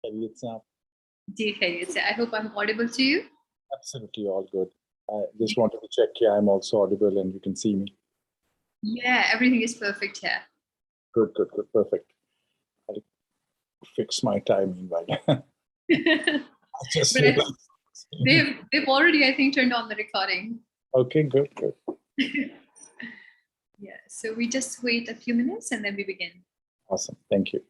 खैरियत से आप? जी खैरियत से. I hope I'm audible to you. Absolutely all good. I just wanted to check here I'm also audible and you can see me. Yeah, everything is perfect here. Good, perfect. I'll fix my time meanwhile. I just But realized. they've already, I think, turned on the recording. Okay, good. Yeah, so we just wait a few minutes and then we begin. Awesome, thank you.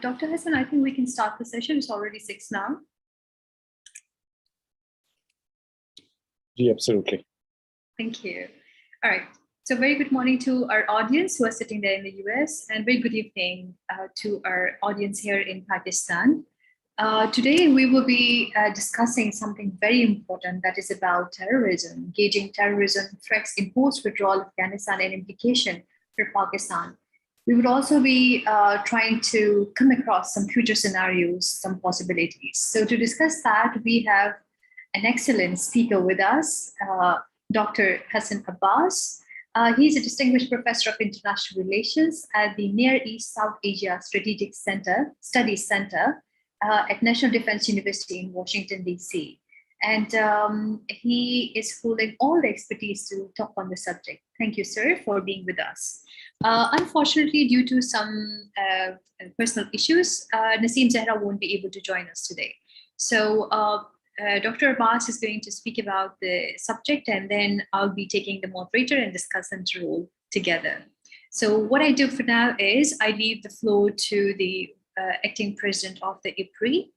Dr. Hassan, I think we can start the session. It's already 6 now. Yeah, absolutely. Thank you. All right. So very good morning to our audience who are sitting there in the US, and very good evening to our audience here in Pakistan. Today, we will be discussing something very important that is about terrorism, gauging terrorism threats in post-withdrawal Afghanistan and implication for Pakistan. We would also be trying to come across some future scenarios, some possibilities. So to discuss that, we have an excellent speaker with us, Dr. Hassan Abbas. He's a distinguished professor of international relations at the Near East South Asia Strategic Studies Center at National Defense University in Washington, D.C. And he is holding all the expertise to talk on the subject. Thank you, sir, for being with us. Unfortunately, due to some personal issues, Nasim Zehra won't be able to join us today. So Dr. Abbas is going to speak about the subject, and then I'll be taking the moderator and discussant role together. So what I do for now is I leave the floor to the acting president of the IPRI.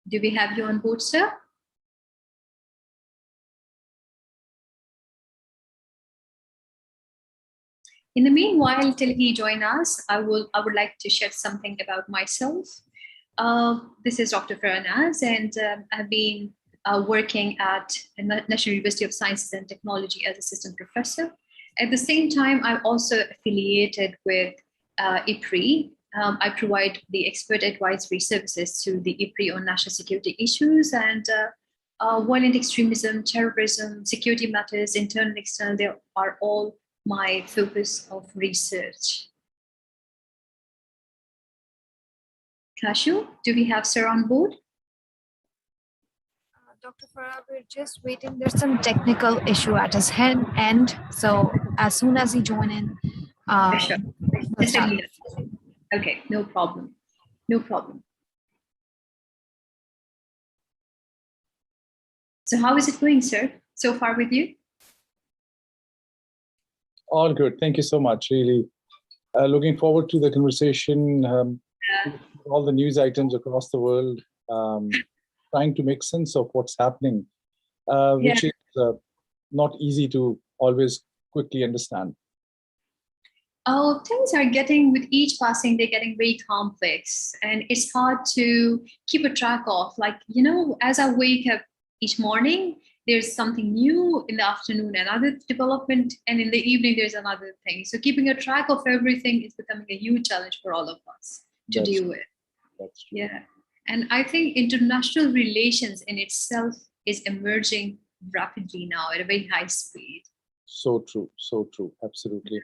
Do we have you on board, sir? In the meanwhile, till he joins us, I would like to share something about myself. This is Dr. Farah Naz, and I've been working at National University of Sciences and Technology as assistant professor. At the same time, I'm also affiliated with IPRI. I provide the expert advisory services to the IPRI on national security issues and violent extremism, terrorism, security matters, internal and external. They are all my focus of research. Kashu, do we have sir on board? Dr. Farah, we're just waiting. There's some technical issue at his end. So as soon as he joins in, Sure. Okay, no problem. No problem. So how is it going, sir, so far with you? All good. Thank you so much. Really looking forward to the conversation. all the news items across the world, trying to make sense of what's happening, which is not easy to always quickly understand. Oh, things are getting, with each passing, they're getting very complex, and it's hard to keep a track of. Like, you know, as I wake up each morning, there's something new. In the afternoon, another development, and in the evening, there's another thing. So keeping a track of everything is becoming a huge challenge for all of us to deal with. That's true. Yeah. And I think international relations in itself is emerging rapidly now at a very high speed. So true, absolutely.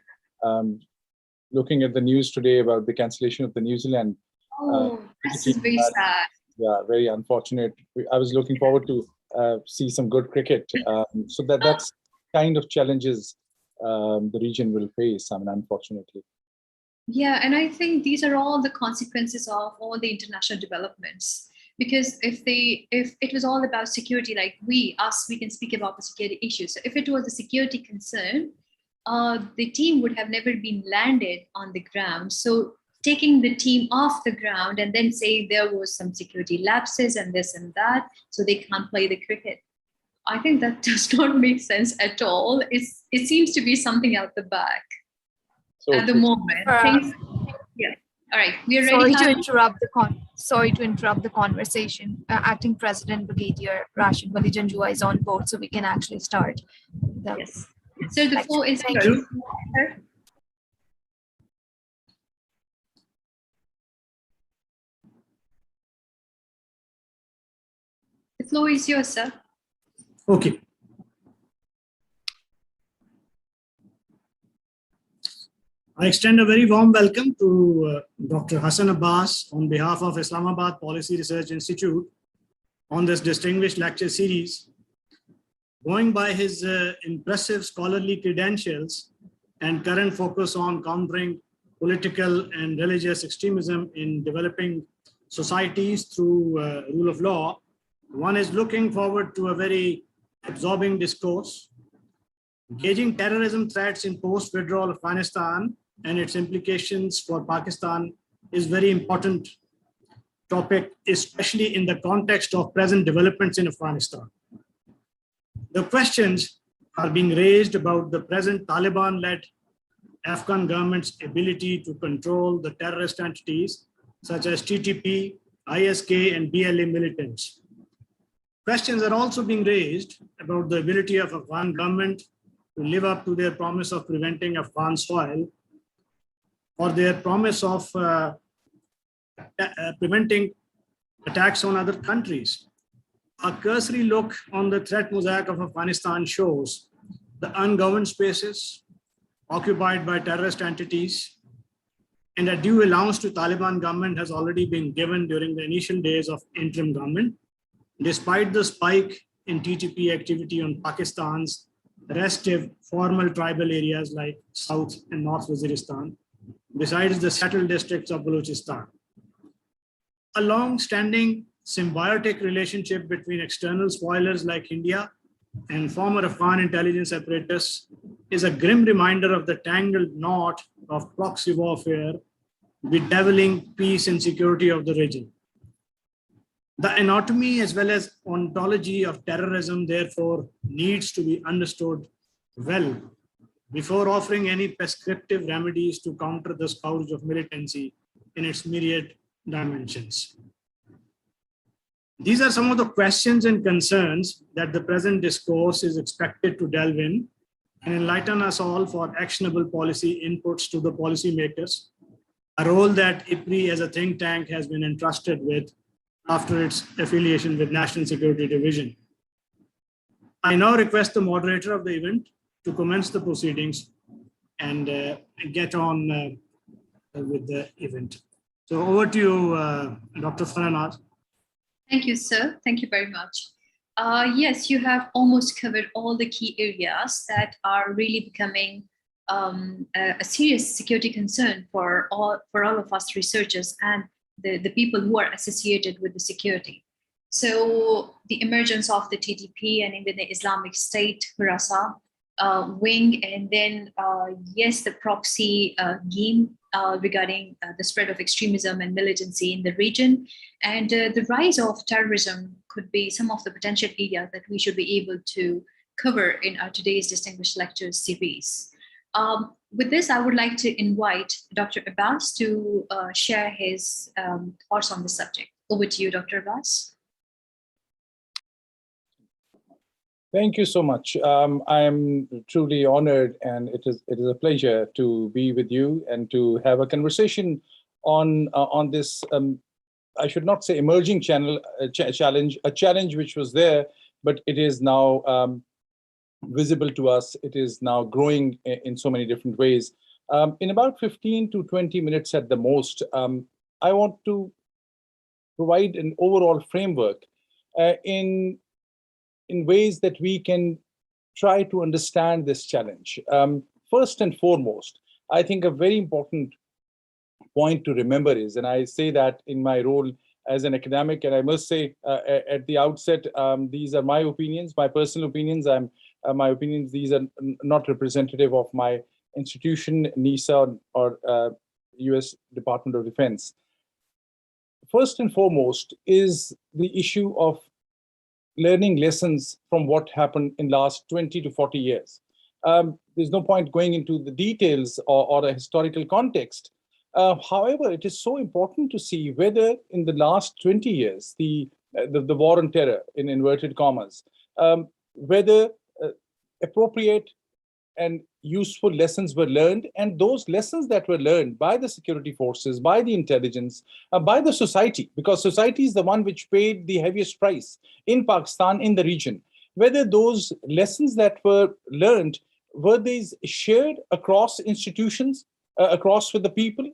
Looking at the news today about the cancellation of the New Zealand. This is very sad. Yeah, very unfortunate. I was looking forward to see some good cricket. So that's kind of challenges the region will face, I mean, unfortunately. Yeah, and I think these are all the consequences of all the international developments. Because if it was all about security, like we can speak about the security issues. So if it was a security concern, the team would have never been landed on the ground. So taking the team off the ground and then say there was some security lapses and this and that, so they can't play the cricket, I think that does not make sense at all. It seems to be something out the back at the moment. Yeah. All right, we are ready. Sorry to interrupt the conversation. Acting President Brigadier Rashid Wali Janjua is on board, so we can actually start. Yes. So the floor is Thank yours. you. The floor is yours, sir. Okay. I extend a very warm welcome to Dr. Hassan Abbas on behalf of Islamabad Policy Research Institute on this distinguished lecture series. Going by his impressive scholarly credentials and current focus on countering political and religious extremism in developing societies through rule of law, one is looking forward to a very absorbing discourse. Gauging terrorism threats in post-withdrawal Afghanistan and its implications for Pakistan is very important topic, especially in the context of present developments in Afghanistan. The questions are being raised about the present Taliban-led Afghan government's ability to control the terrorist entities such as TTP, ISK, and BLA militants. Questions are also being raised about the ability of Afghan government to live up to their promise of preventing Afghan soil, or their promise of preventing attacks on other countries. A cursory look on the threat mosaic of Afghanistan shows the ungoverned spaces occupied by terrorist entities, and a due allowance to Taliban government has already been given during the initial days of interim government, despite the spike in TTP activity on Pakistan's restive formal tribal areas like South and North Waziristan, besides the settled districts of Balochistan. A long-standing symbiotic relationship between external spoilers like India and former Afghan intelligence apparatus is a grim reminder of the tangled knot of proxy warfare bedeviling peace and security of the region. The anatomy as well as ontology of terrorism, therefore, needs to be understood well before offering any prescriptive remedies to counter the scourge of militancy in its myriad dimensions. These are some of the questions and concerns that the present discourse is expected to delve in and enlighten us all for actionable policy inputs to the policymakers, a role that IPRI as a think tank has been entrusted with after its affiliation with National Security Division. I now request the moderator of the event to commence the proceedings and get on with the event. So over to you, Dr. Farah Naz. Thank you, sir. Thank you very much. Yes, you have almost covered all the key areas that are really becoming a serious security concern for all of us researchers and the people who are associated with the security. So the emergence of the TTP and even the Islamic State, Rasa, wing, and then yes, the proxy game regarding the spread of extremism and militancy in the region, and the rise of terrorism could be some of the potential areas that we should be able to cover in our today's Distinguished Lectures series. With this, I would like to invite Dr. Abbas to share his thoughts on the subject. Over to you, Dr. Abbas. Thank you so much. I am truly honored, and it is a pleasure to be with you and to have a conversation on this. I should not say emerging challenge, a challenge which was there, but it is now visible to us. It is now growing in so many different ways. In about 15 to 20 minutes at the most, I want to provide an overall framework in ways that we can try to understand this challenge. First and foremost, I think a very important point to remember is, and I say that in my role as an academic, and I must say at the outset, these are my opinions, my personal opinions. My opinions, these are not representative of my institution, NESA, or US Department of Defense. First and foremost is the issue of learning lessons from what happened in last 20 to 40 years. There's no point going into the details or a historical context. However, it is so important to see whether in the last 20 years, the war on terror, in inverted commas, whether appropriate and useful lessons were learned, and those lessons that were learned by the security forces, by the intelligence, by the society, because society is the one which paid the heaviest price in Pakistan, in the region, whether those lessons that were learned, were these shared across institutions, across with the people,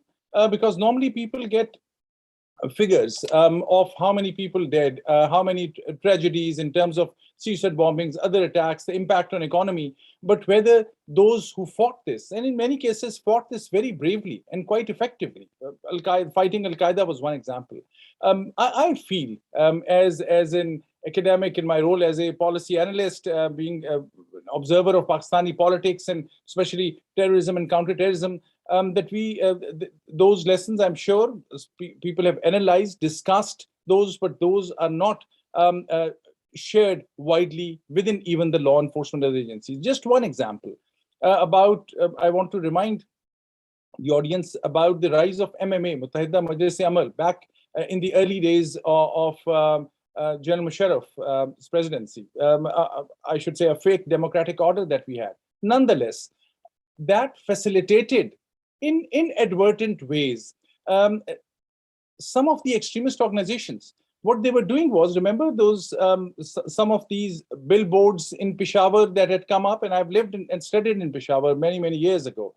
because normally people get figures of how many people dead, how many tragedies in terms of suicide bombings, other attacks, the impact on economy, but whether those who fought this, and in many cases fought this very bravely and quite effectively. Fighting Al-Qaeda was one example. I feel as an academic in my role as a policy analyst, being an observer of Pakistani politics and especially terrorism and counterterrorism, that those lessons, I'm sure people have analyzed, discussed those, but those are not shared widely within even the law enforcement agencies. Just one example I want to remind the audience about the rise of MMA, Muttahida Majlis-e-Amal, back in the early days of General Musharraf's presidency. I should say a fake democratic order that we had. Nonetheless, that facilitated in inadvertent ways some of the extremist organizations. What they were doing was, remember those some of these billboards in Peshawar that had come up, and I've lived and studied in Peshawar many years ago.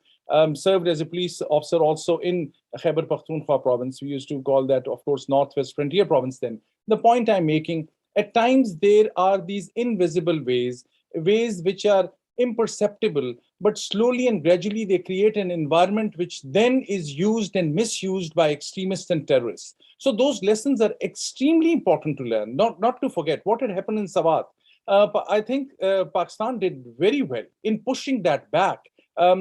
Served as a police officer also in Khyber Pakhtunkhwa province. We used to call that, of course, Northwest Frontier province then. The point I'm making, at times there are these invisible ways which are imperceptible, but slowly and gradually they create an environment which then is used and misused by extremists and terrorists. So those lessons are extremely important to learn, not to forget what had happened in Swat. I think Pakistan did very well in pushing that back.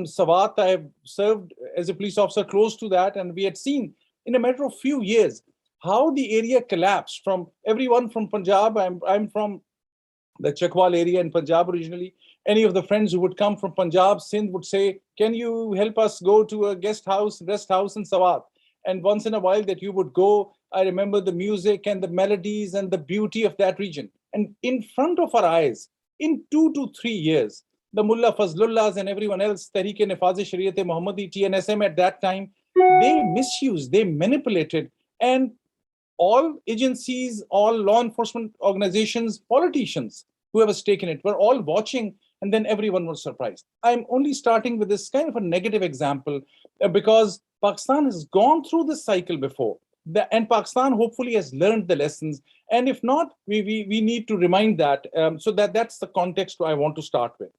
Swat, I have served as a police officer close to that, and we had seen in a matter of few years how the area collapsed from everyone from Punjab. I'm from the Chakwal area in Punjab originally. Any of the friends who would come from Punjab, Sindh would say, can you help us go to a rest house in Swat? And once in a while that you would go, I remember the music and the melodies and the beauty of that region. And in front of our eyes, in 2 to 3 years, the Mullah Fazlullahs and everyone else, Tehreek-e-Nafaz-e-Shariat-e Muhammadi, TNSM at that time, they misused, they manipulated, and all agencies, all law enforcement organizations, politicians, whoever's taken it, were all watching, and then everyone was surprised. I'm only starting with this kind of a negative example because Pakistan has gone through this cycle before, and Pakistan hopefully has learned the lessons. And if not, we need to remind that. So that's the context I want to start with.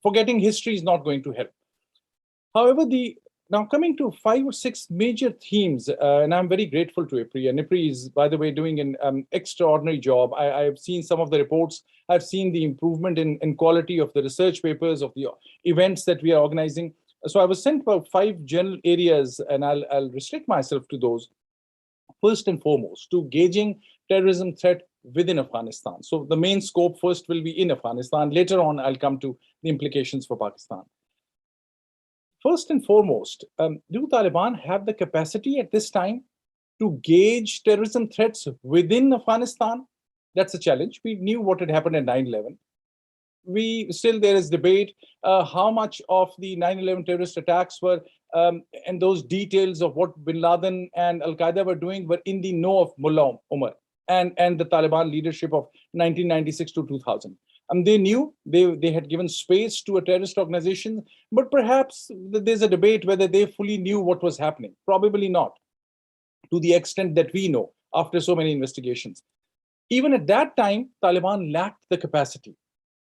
Forgetting history is not going to help. However, the Now, coming to 5 or 6 major themes, and I'm very grateful to IPRI. And IPRI is, by the way, doing an extraordinary job. I've seen some of the reports. I've seen the improvement in quality of the research papers, of the events that we are organizing. So I was sent about 5 general areas, and I'll restrict myself to those. First and foremost, to gauging terrorism threat within Afghanistan. So the main scope first will be in Afghanistan. Later on, I'll come to the implications for Pakistan. First and foremost, do Taliban have the capacity at this time to gauge terrorism threats within Afghanistan? That's a challenge. We knew what had happened at 9/11. There is debate how much of the 9/11 terrorist attacks were, and those details of what bin Laden and Al-Qaeda were doing were in the know of Mullah Omar and the Taliban leadership of 1996 to 2000. They knew they had given space to a terrorist organization, but perhaps there's a debate whether they fully knew what was happening. Probably not, to the extent that we know after so many investigations. Even at that time, Taliban lacked the capacity.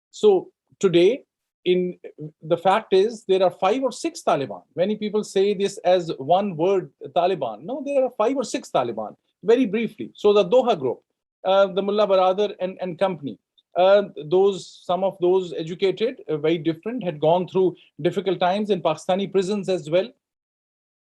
So today, the fact is there are 5 or 6 Taliban. Many people say this as one word, Taliban. No, there are 5 or 6 Taliban. Very briefly. So the Doha group, the Mullah Baradar and company. Some of those educated, very different, had gone through difficult times in Pakistani prisons as well.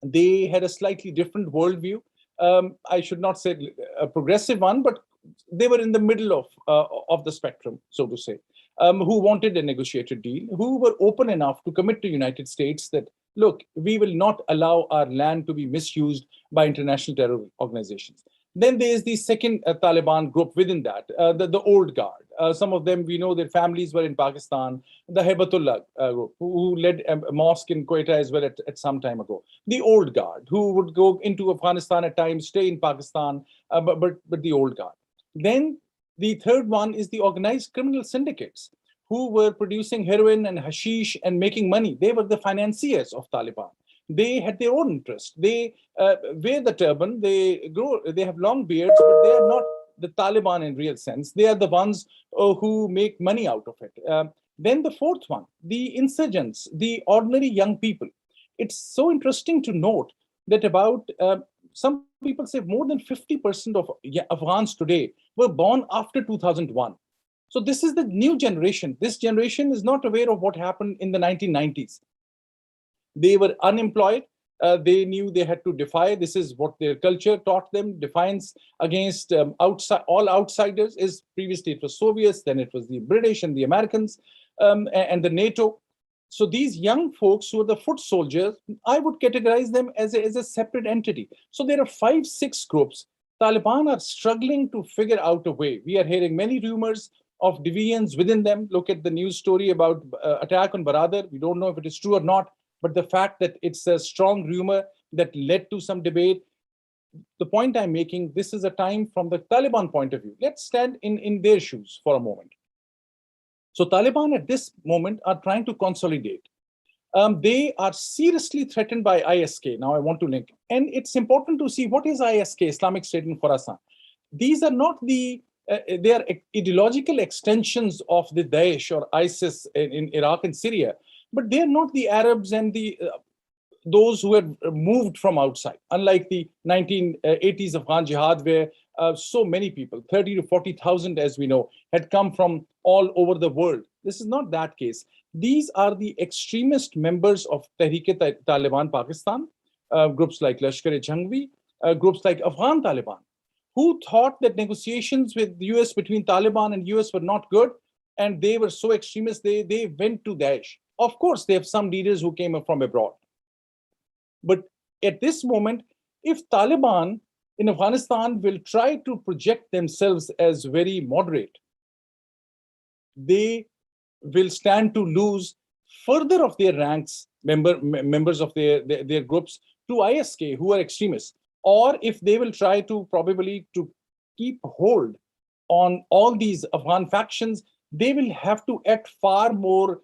They had a slightly different worldview. I should not say a progressive one, but they were in the middle of the spectrum, so to say, who wanted a negotiated deal, who were open enough to commit to United States that, look, we will not allow our land to be misused by international terror organizations. Then there is the second Taliban group within that, the old guard. Some of them, we know their families were in Pakistan. The Hebatullah group, who led a mosque in Quetta as well at some time ago. The old guard, who would go into Afghanistan at times, stay in Pakistan, but the old guard. Then the third one is the organized criminal syndicates, who were producing heroin and hashish and making money. They were the financiers of Taliban. They had their own interest. They wear the turban, they have long beards, but they are not the Taliban in real sense. They are the ones who make money out of it. Then the fourth one, the insurgents, the ordinary young people. It's so interesting to note that about some people say more than 50% of Afghans today were born after 2001. So this is the new generation. This generation is not aware of what happened in the 1990s. They were unemployed. They knew they had to defy. This is what their culture taught them. Defiance against all outsiders. Previously it was Soviets, then it was the British and the Americans and the NATO. So these young folks who are the foot soldiers, I would categorize them as a separate entity. So there are 5, 6 groups. Taliban are struggling to figure out a way. We are hearing many rumors of divisions within them. Look at the news story about attack on Baradar. We don't know if it is true or not. But the fact that it's a strong rumor that led to some debate, the point I'm making, this is a time from the Taliban point of view. Let's stand in their shoes for a moment. So Taliban at this moment are trying to consolidate. They are seriously threatened by ISK. Now I want to link. And it's important to see what is ISK, Islamic State in Khorasan. These are not they are ideological extensions of the Daesh or ISIS in Iraq and Syria. But they're not the Arabs and those who had moved from outside. Unlike the 1980s Afghan Jihad, where so many people, 30 to 40,000 as we know, had come from all over the world. This is not that case. These are the extremist members of Tehreek-e-Taliban Pakistan, groups like Lashkar-e-Jhangvi, groups like Afghan Taliban, who thought that negotiations with the US between Taliban and US were not good, and they were so extremist, they went to Daesh. Of course, they have some leaders who came from abroad. But at this moment, if Taliban in Afghanistan will try to project themselves as very moderate, they will stand to lose further of their ranks, members of their groups, to ISK, who are extremists. Or if they will try to probably to keep hold on all these Afghan factions, they will have to act far more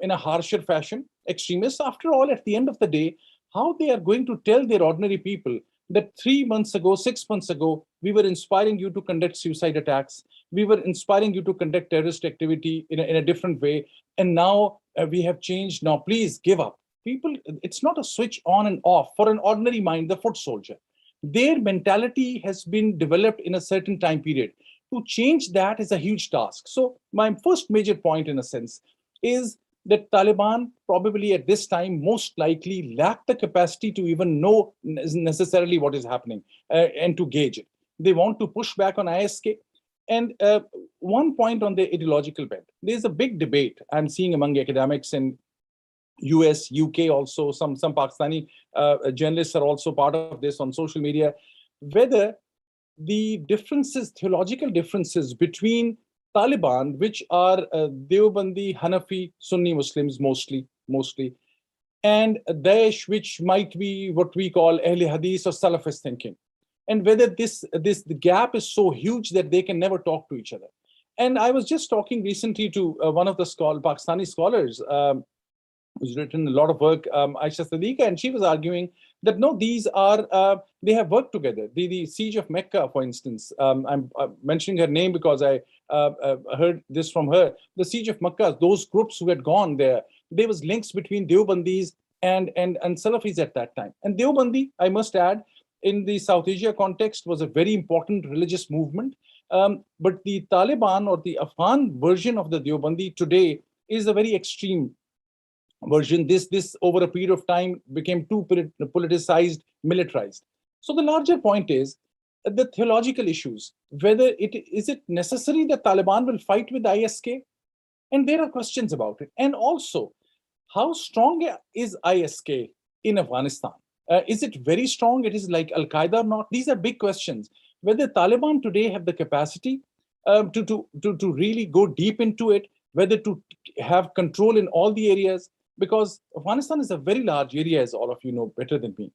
in a harsher fashion. Extremists, after all, at the end of the day, how they are going to tell their ordinary people that 3 months ago, 6 months ago, we were inspiring you to conduct suicide attacks. We were inspiring you to conduct terrorist activity in a different way. And now we have changed. Now, please give up. people, it's not a switch on and off for an ordinary mind, the foot soldier. Their mentality has been developed in a certain time period. To change that is a huge task. So my first major point, in a sense, is that Taliban probably at this time most likely lack the capacity to even know necessarily what is happening and to gauge it. They want to push back on ISK. And one point on the ideological bent. There's a big debate I'm seeing among academics in US, UK also, some Pakistani journalists are also part of this on social media, whether the differences, theological differences between Taliban, which are Deobandi, Hanafi, Sunni Muslims mostly, and Daesh, which might be what we call Ahl Hadith or Salafist thinking, and whether the gap is so huge that they can never talk to each other. And I was just talking recently to one of the Pakistani scholars who's written a lot of work, Aisha Sadiqa, and she was arguing that no, these are, they have worked together. The siege of Mecca, for instance, I'm mentioning her name because I heard this from her. The siege of Mecca, those groups who had gone there was links between Deobandis and Salafis at that time. And Deobandi, I must add, in the South Asia context, was a very important religious movement. But the Taliban or the Afghan version of the Deobandi today is a very extreme version. This over a period of time became too politicized, militarized. So the larger point is the theological issues, whether is it necessary that Taliban will fight with ISK? And there are questions about it. And also, how strong is ISK in Afghanistan? Is it very strong? It is like Al-Qaeda or not? These are big questions. Whether Taliban today have the capacity to really go deep into it, whether to have control in all the areas, because Afghanistan is a very large area, as all of you know better than me.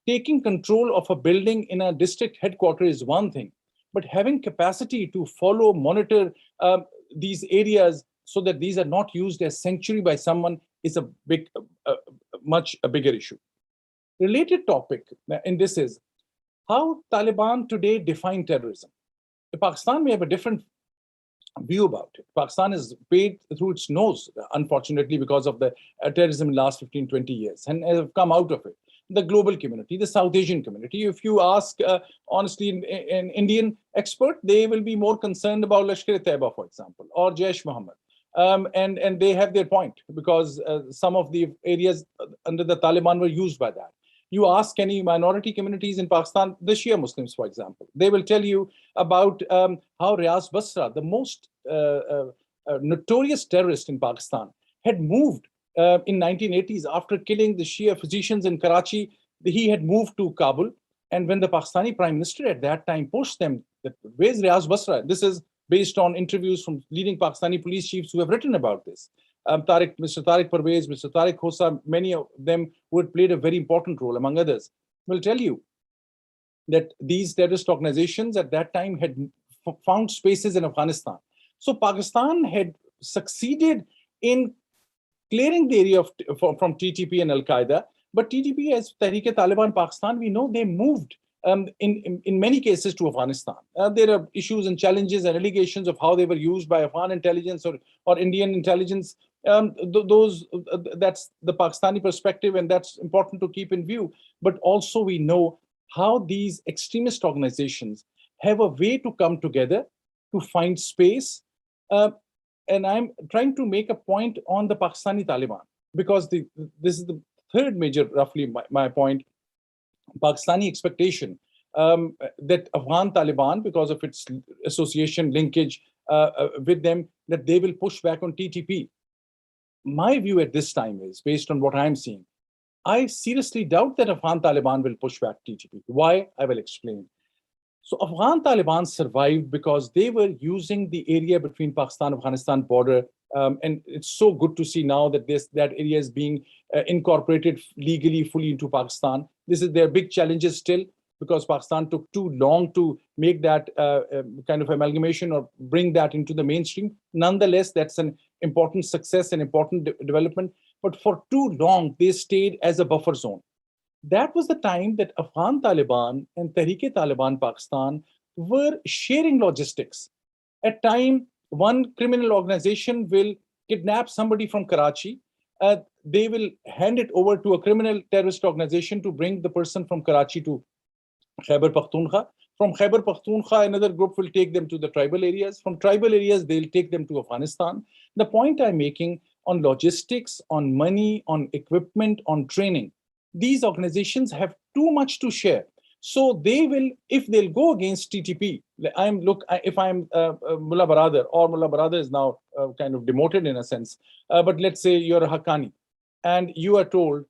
Taking control of a building in a district headquarters is one thing, but having capacity to follow, monitor these areas so that these are not used as sanctuary by someone is a big, much a bigger issue. Related topic in this is how Taliban today define terrorism. In Pakistan, we have a different view about it. Pakistan is paid through its nose, unfortunately, because of the terrorism in the last 15, 20 years, and have come out of it. The global community, the South Asian community, if you ask, honestly, an Indian expert, they will be more concerned about Lashkar-e-Taiba, for example, or Jaish Muhammad. And they have their point, because some of the areas under the Taliban were used by that. You ask any minority communities in Pakistan, the Shia Muslims, for example, they will tell you about how Riaz Basra, the most notorious terrorist in Pakistan, had moved in 1980s after killing the Shia physicians in Karachi. He had moved to Kabul. And when the Pakistani Prime Minister at that time pushed them, that, where's Riaz Basra? This is based on interviews from leading Pakistani police chiefs who have written about this. Mr. Tariq Parvez, Mr. Tariq Khosa, many of them who had played a very important role, among others, will tell you that these terrorist organizations at that time had found spaces in Afghanistan. So Pakistan had succeeded in clearing the area from TTP and Al-Qaeda, but TTP, as Tehreek-e-Taliban Pakistan, we know they moved in many cases to Afghanistan. There are issues and challenges and allegations of how they were used by Afghan intelligence or Indian intelligence. That's the Pakistani perspective, and that's important to keep in view. But also we know how these extremist organizations have a way to come together to find space. And I'm trying to make a point on the Pakistani Taliban, because this is the third major, roughly my point, Pakistani expectation that Afghan Taliban, because of its association linkage with them, that they will push back on TTP. My view at this time is, based on what I'm seeing, I seriously doubt that Afghan Taliban will push back TTP. Why? I will explain. So Afghan Taliban survived because they were using the area between Pakistan-Afghanistan border. And it's so good to see now that that area is being incorporated legally, fully into Pakistan. There are big challenges still, because Pakistan took too long to make that kind of amalgamation or bring that into the mainstream. Nonetheless, that's an important success and important development. But for too long, they stayed as a buffer zone. That was the time that Afghan Taliban and Tehreek-e-Taliban Pakistan were sharing logistics. At time, one criminal organization will kidnap somebody from Karachi. they will hand it over to a criminal terrorist organization to bring the person from Karachi to Khyber Pakhtunkhwa. From Khyber Pakhtunkhwa, another group will take them to the tribal areas. From tribal areas, they'll take them to Afghanistan. The point I'm making on logistics, on money, on equipment, on training, these organizations have too much to share. So they will, if they'll go against TTP, if I'm Mullah Baradar, or Mullah Baradar is now kind of demoted in a sense, but let's say you're a Haqqani, and you are told,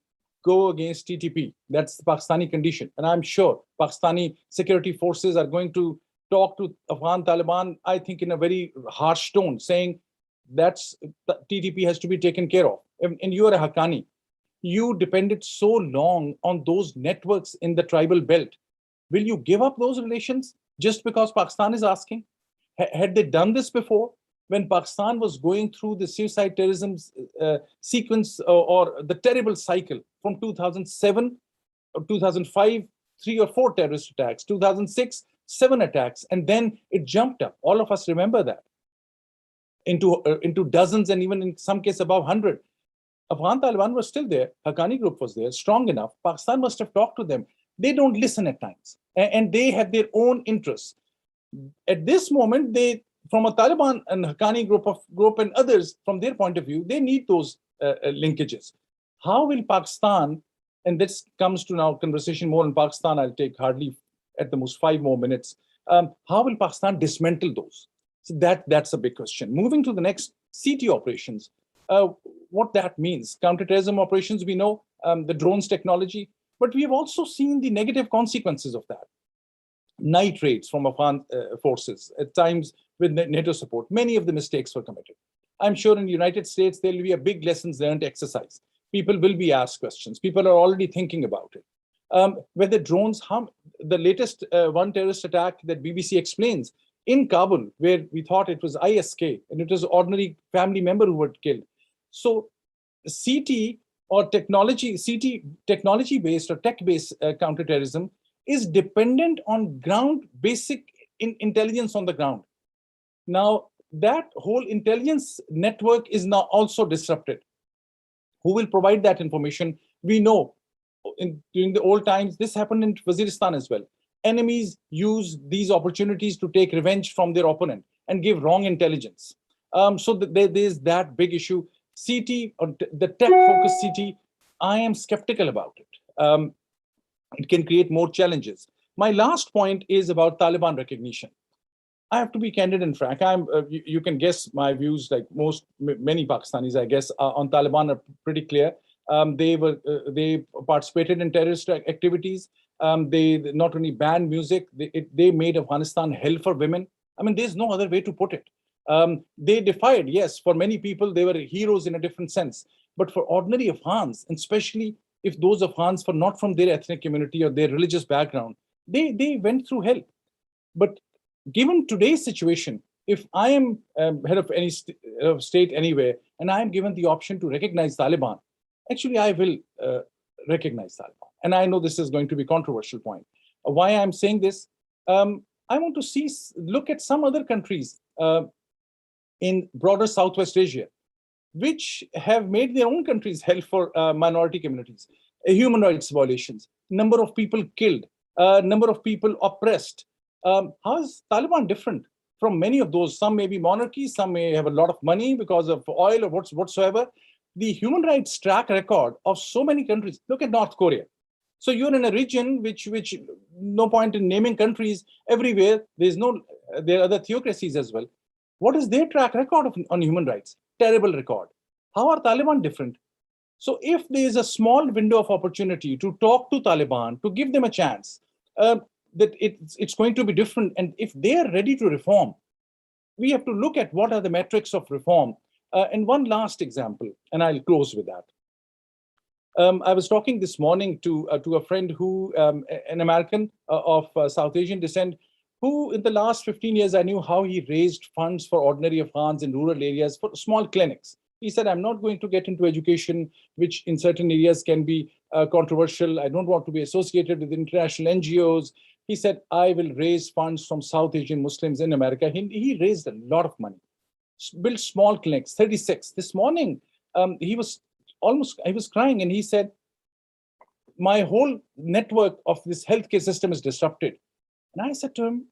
go against TTP. That's the Pakistani condition. And I'm sure Pakistani security forces are going to talk to Afghan Taliban, I think, in a very harsh tone, saying TTP has to be taken care of. And you are a Haqqani. You depended so long on those networks in the tribal belt. Will you give up those relations just because Pakistan is asking? Had they done this before? When Pakistan was going through the suicide terrorism sequence or the terrible cycle from 2007 or 2005, 3 or 4 terrorist attacks, 2006, 7 attacks, and then it jumped up. All of us remember that into dozens, and even in some cases above 100. Afghan Taliban was still there. Haqqani group was there, strong enough. Pakistan must have talked to them. They don't listen at times, and they have their own interests. At this moment, from a Taliban and Haqqani group and others, from their point of view, they need those linkages. How will Pakistan, and this comes to now conversation more in Pakistan, I'll take hardly at the most 5 more minutes. How will Pakistan dismantle those? So that's a big question. Moving to the next, CT operations. What that means. Counterterrorism operations, we know, the drones technology, but we have also seen the negative consequences of that. Night raids from Afghan forces, at times with NATO support. Many of the mistakes were committed. I'm sure in the United States, there will be a big lessons learned exercise. People will be asked questions. People are already thinking about it. Whether drones harm, the latest one terrorist attack that BBC explains in Kabul, where we thought it was ISK, and it was an ordinary family member who were killed. So CT or technology-based or tech-based counterterrorism is dependent on basic intelligence on the ground. Now, that whole intelligence network is now also disrupted. Who will provide that information? We know during the old times, this happened in Waziristan as well. Enemies use these opportunities to take revenge from their opponent and give wrong intelligence. So there's that big issue. CT, or the tech-focused CT, I am skeptical about it. It can create more challenges. My last point is about Taliban recognition. I have to be candid and frank. You can guess my views, like many Pakistanis, I guess, on Taliban are pretty clear. They participated in terrorist activities. They not only banned music, they made Afghanistan hell for women. I mean, there's no other way to put it. They defied, yes, for many people, they were heroes in a different sense. But for ordinary Afghans, and especially if those Afghans were not from their ethnic community or their religious background, they went through hell. But given today's situation, if I am head of any state anywhere, and I am given the option to recognize Taliban, actually I will recognize Taliban. And I know this is going to be a controversial point. Why I'm saying this, I want to look at some other countries in broader Southwest Asia, which have made their own countries hell for minority communities, human rights violations, number of people killed, number of people oppressed. How is Taliban different from many of those? Some may be monarchies, some may have a lot of money because of oil or whatsoever. The human rights track record of so many countries, look at North Korea. So you're in a region which no point in naming countries everywhere. There are other theocracies as well. What is their track record on human rights? Terrible record. How are Taliban different? So if there is a small window of opportunity to talk to Taliban, to give them a chance, that it's going to be different. And if they are ready to reform, we have to look at what are the metrics of reform. And one last example, and I'll close with that. I was talking this morning to a friend who, an American of South Asian descent, who in the last 15 years, I knew how he raised funds for ordinary Afghans in rural areas for small clinics. He said, I'm not going to get into education, which in certain areas can be controversial. I don't want to be associated with international NGOs. He said, I will raise funds from South Asian Muslims in America. He raised a lot of money, built small clinics, 36. This morning, he was I was crying, and he said, my whole network of this healthcare system is disrupted. And I said to him,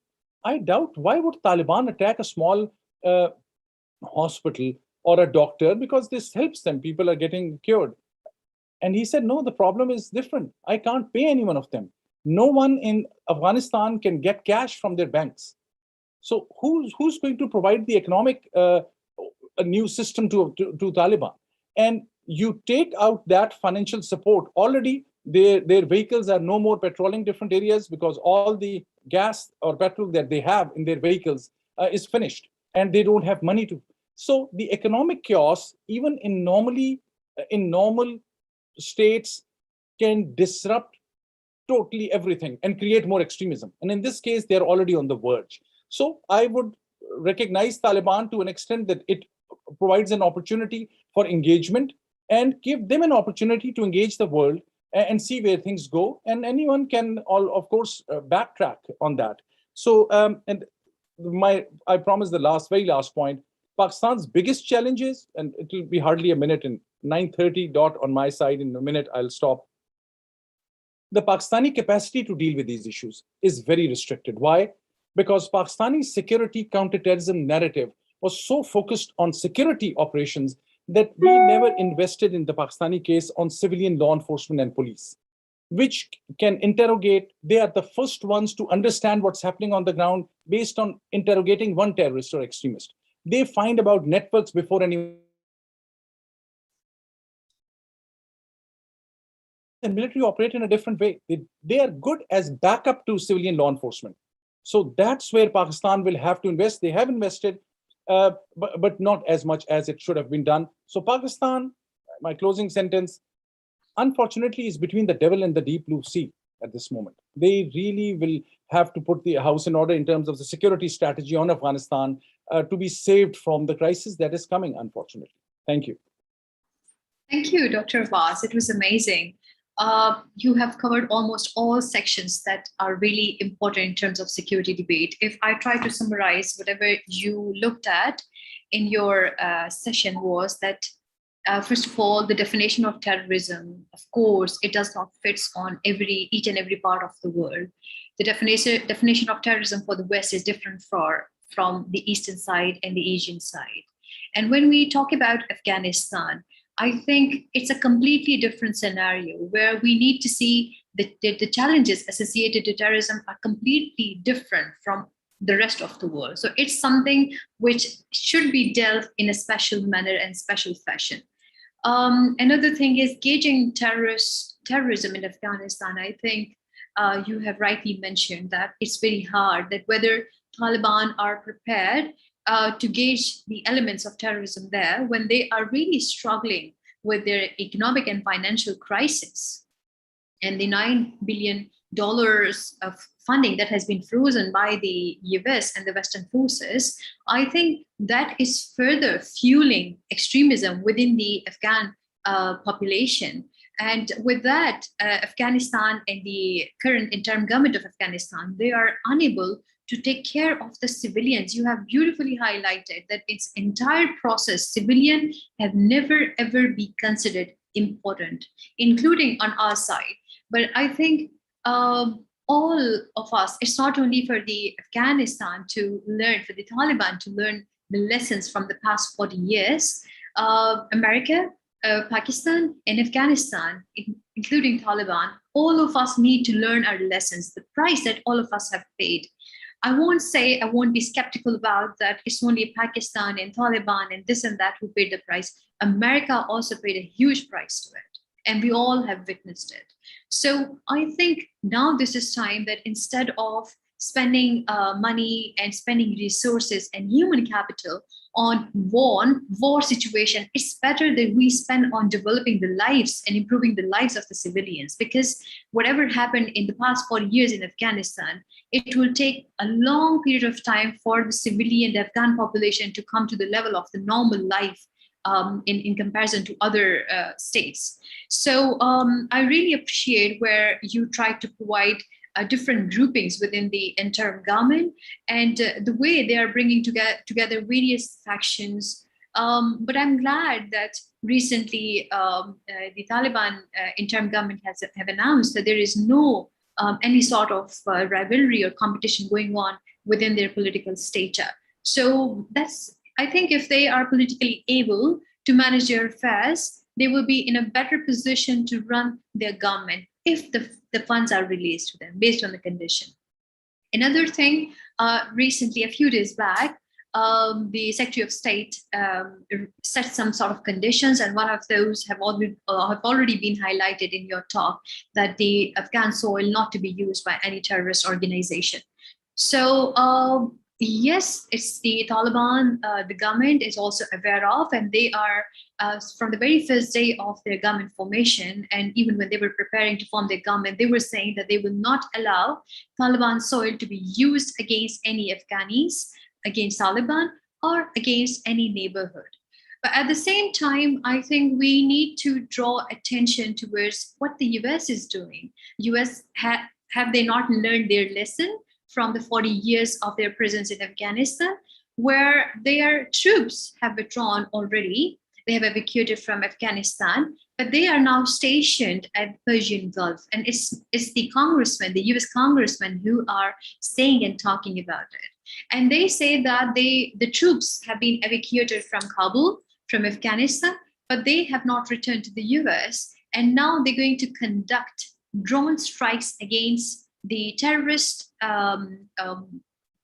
I doubt, why would Taliban attack a small hospital or a doctor? Because this helps them. People are getting cured. And he said, no, the problem is different. I can't pay any one of them. No one in Afghanistan can get cash from their banks. So who's going to provide the economic a new system to Taliban? And you take out that financial support. Already, their vehicles are no more patrolling different areas because all the gas or petrol that they have in their vehicles is finished, and they don't have money to. So the economic chaos, even in normal states, can disrupt totally everything and create more extremism. And in this case, they're already on the verge. So I would recognize Taliban to an extent that it provides an opportunity for engagement and give them an opportunity to engage the world and see where things go. And anyone can, of course, backtrack on that. So, and I promise the very last point, Pakistan's biggest challenges, and it will be hardly a minute, and 9:30 dot on my side, in a minute I'll stop. The Pakistani capacity to deal with these issues is very restricted. Why? Because Pakistani security counterterrorism narrative was so focused on security operations that we never invested in the Pakistani case on civilian law enforcement and police, which can interrogate. They are the first ones to understand what's happening on the ground based on interrogating one terrorist or extremist. They find about networks before anyone. The military operate in a different way. They are good as backup to civilian law enforcement. So that's where Pakistan will have to invest. They have invested, but not as much as it should have been done. So Pakistan, my closing sentence, unfortunately, is between the devil and the deep blue sea at this moment. They really will have to put the house in order in terms of the security strategy on Afghanistan to be saved from the crisis that is coming, unfortunately. Thank you. Thank you, Dr. Abbas. It was amazing. You have covered almost all sections that are really important in terms of security debate. If I try to summarize whatever you looked at in your session was that, first of all, the definition of terrorism, of course, it does not fit on each and every part of the world. The definition of terrorism for the West is different from the Eastern side and the Asian side. And when we talk about Afghanistan, I think it's a completely different scenario where we need to see that the challenges associated to terrorism are completely different from the rest of the world. So it's something which should be dealt in a special manner and special fashion. Another thing is gauging terrorism in Afghanistan. I think you have rightly mentioned that it's very hard, that whether Taliban are prepared to gauge the elements of terrorism there when they are really struggling with their economic and financial crisis. And the $9 billion of funding that has been frozen by the US and the Western forces, I think that is further fueling extremism within the Afghan population. And with that, Afghanistan and the current interim government of Afghanistan, they are unable to take care of the civilians. You have beautifully highlighted that its entire process, civilian have never ever be considered important, including on our side. But I think all of us, it's not only for the Afghanistan to learn, for the Taliban to learn the lessons from the past 40 years, America, Pakistan, and Afghanistan, including Taliban, all of us need to learn our lessons, the price that all of us have paid. I won't be skeptical about that. It's only Pakistan and Taliban and this and that who paid the price. America also paid a huge price to it, and we all have witnessed it. So I think now this is time that instead of spending money and spending resources and human capital on war situation, it's better that we spend on developing the lives and improving the lives of the civilians, because whatever happened in the past 40 years in Afghanistan, it will take a long period of time for the civilian, the Afghan population to come to the level of the normal life in comparison to other states. So I really appreciate where you try to provide different groupings within the interim government and the way they are bringing together various factions. But I'm glad that recently the Taliban interim government have announced that there is no any sort of rivalry or competition going on within their political stature. So that's, I think, if they are politically able to manage their affairs, they will be in a better position to run their government if the funds are released to them based on the condition. Another thing, recently, a few days back, the Secretary of State set some sort of conditions, and one of those have already been highlighted in your talk, that the Afghan soil not to be used by any terrorist organization. So yes, it's the Taliban, the government is also aware of, and they are, from the very first day of their government formation, and even when they were preparing to form their government, they were saying that they will not allow Taliban soil to be used against any Afghanis, against Taliban, or against any neighborhood. But at the same time, I think we need to draw attention towards what the US is doing. US, have they not learned their lesson from the 40 years of their presence in Afghanistan, where their troops have withdrawn already? They have evacuated from Afghanistan, but they are now stationed at Persian Gulf. And it's the congressmen, the US congressmen, who are staying and talking about it. And they say that the troops have been evacuated from Kabul, from Afghanistan, but they have not returned to the US. And now they're going to conduct drone strikes against the terrorists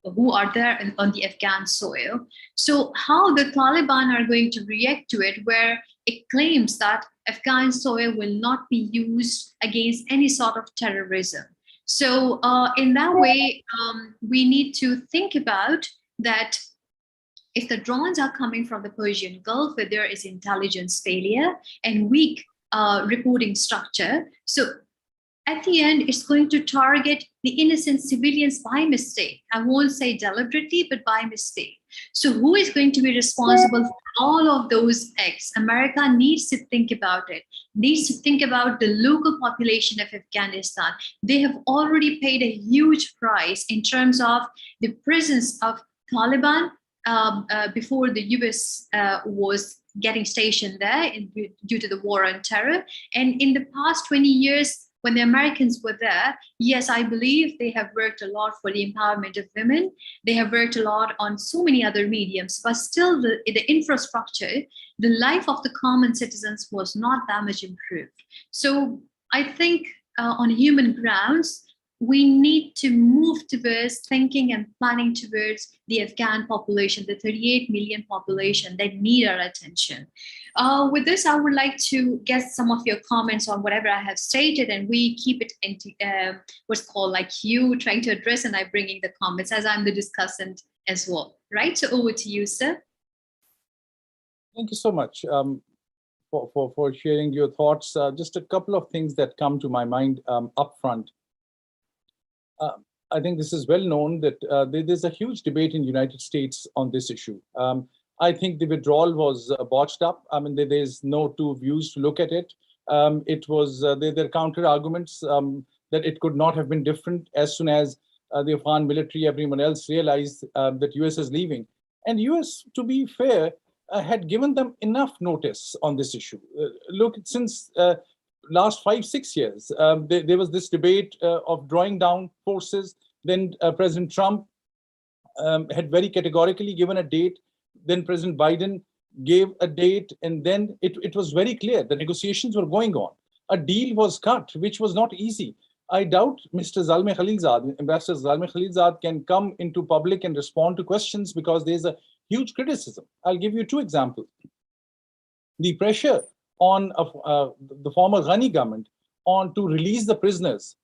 who are there on the Afghan soil. So how the Taliban are going to react to it, where it claims that Afghan soil will not be used against any sort of terrorism. So in that way, we need to think about that. If the drones are coming from the Persian Gulf, where there is intelligence failure and weak reporting structure, so at the end, it's going to target the innocent civilians by mistake. I won't say deliberately, but by mistake. So who is going to be responsible for all of those acts? America needs to think about it, needs to think about the local population of Afghanistan. They have already paid a huge price in terms of the presence of Taliban before the US was getting stationed there due to the war on terror. And in the past 20 years, when the Americans were there, yes, I believe they have worked a lot for the empowerment of women. They have worked a lot on so many other mediums, but still the infrastructure, the life of the common citizens was not that much improved. So I think on human grounds, we need to move towards thinking and planning towards the Afghan population, the 38 million population that need our attention. With this, I would like to get some of your comments on whatever I have stated, and we keep it into what's called like you trying to address, and I bringing the comments as I'm the discussant as well, right? So over to you, sir. Thank you so much for sharing your thoughts. Just a couple of things that come to my mind upfront. I think this is well known that there's a huge debate in the United States on this issue. I think the withdrawal was botched up. I mean, there's no two views to look at it. It was, there are counter arguments that it could not have been different as soon as the Afghan military, everyone else realized that US is leaving. And US, to be fair, had given them enough notice on this issue. Look, since last 5-6 years, there was this debate of drawing down forces. Then President Trump had very categorically given a date. Then President Biden gave a date, and then it was very clear the negotiations were going on. A deal was cut, which was not easy. I doubt Mr. Zalmay Khalilzad, Ambassador Zalmay Khalilzad, can come into public and respond to questions because there's a huge criticism. I'll give you 2 examples. The pressure on the former Ghani government to release the prisoners,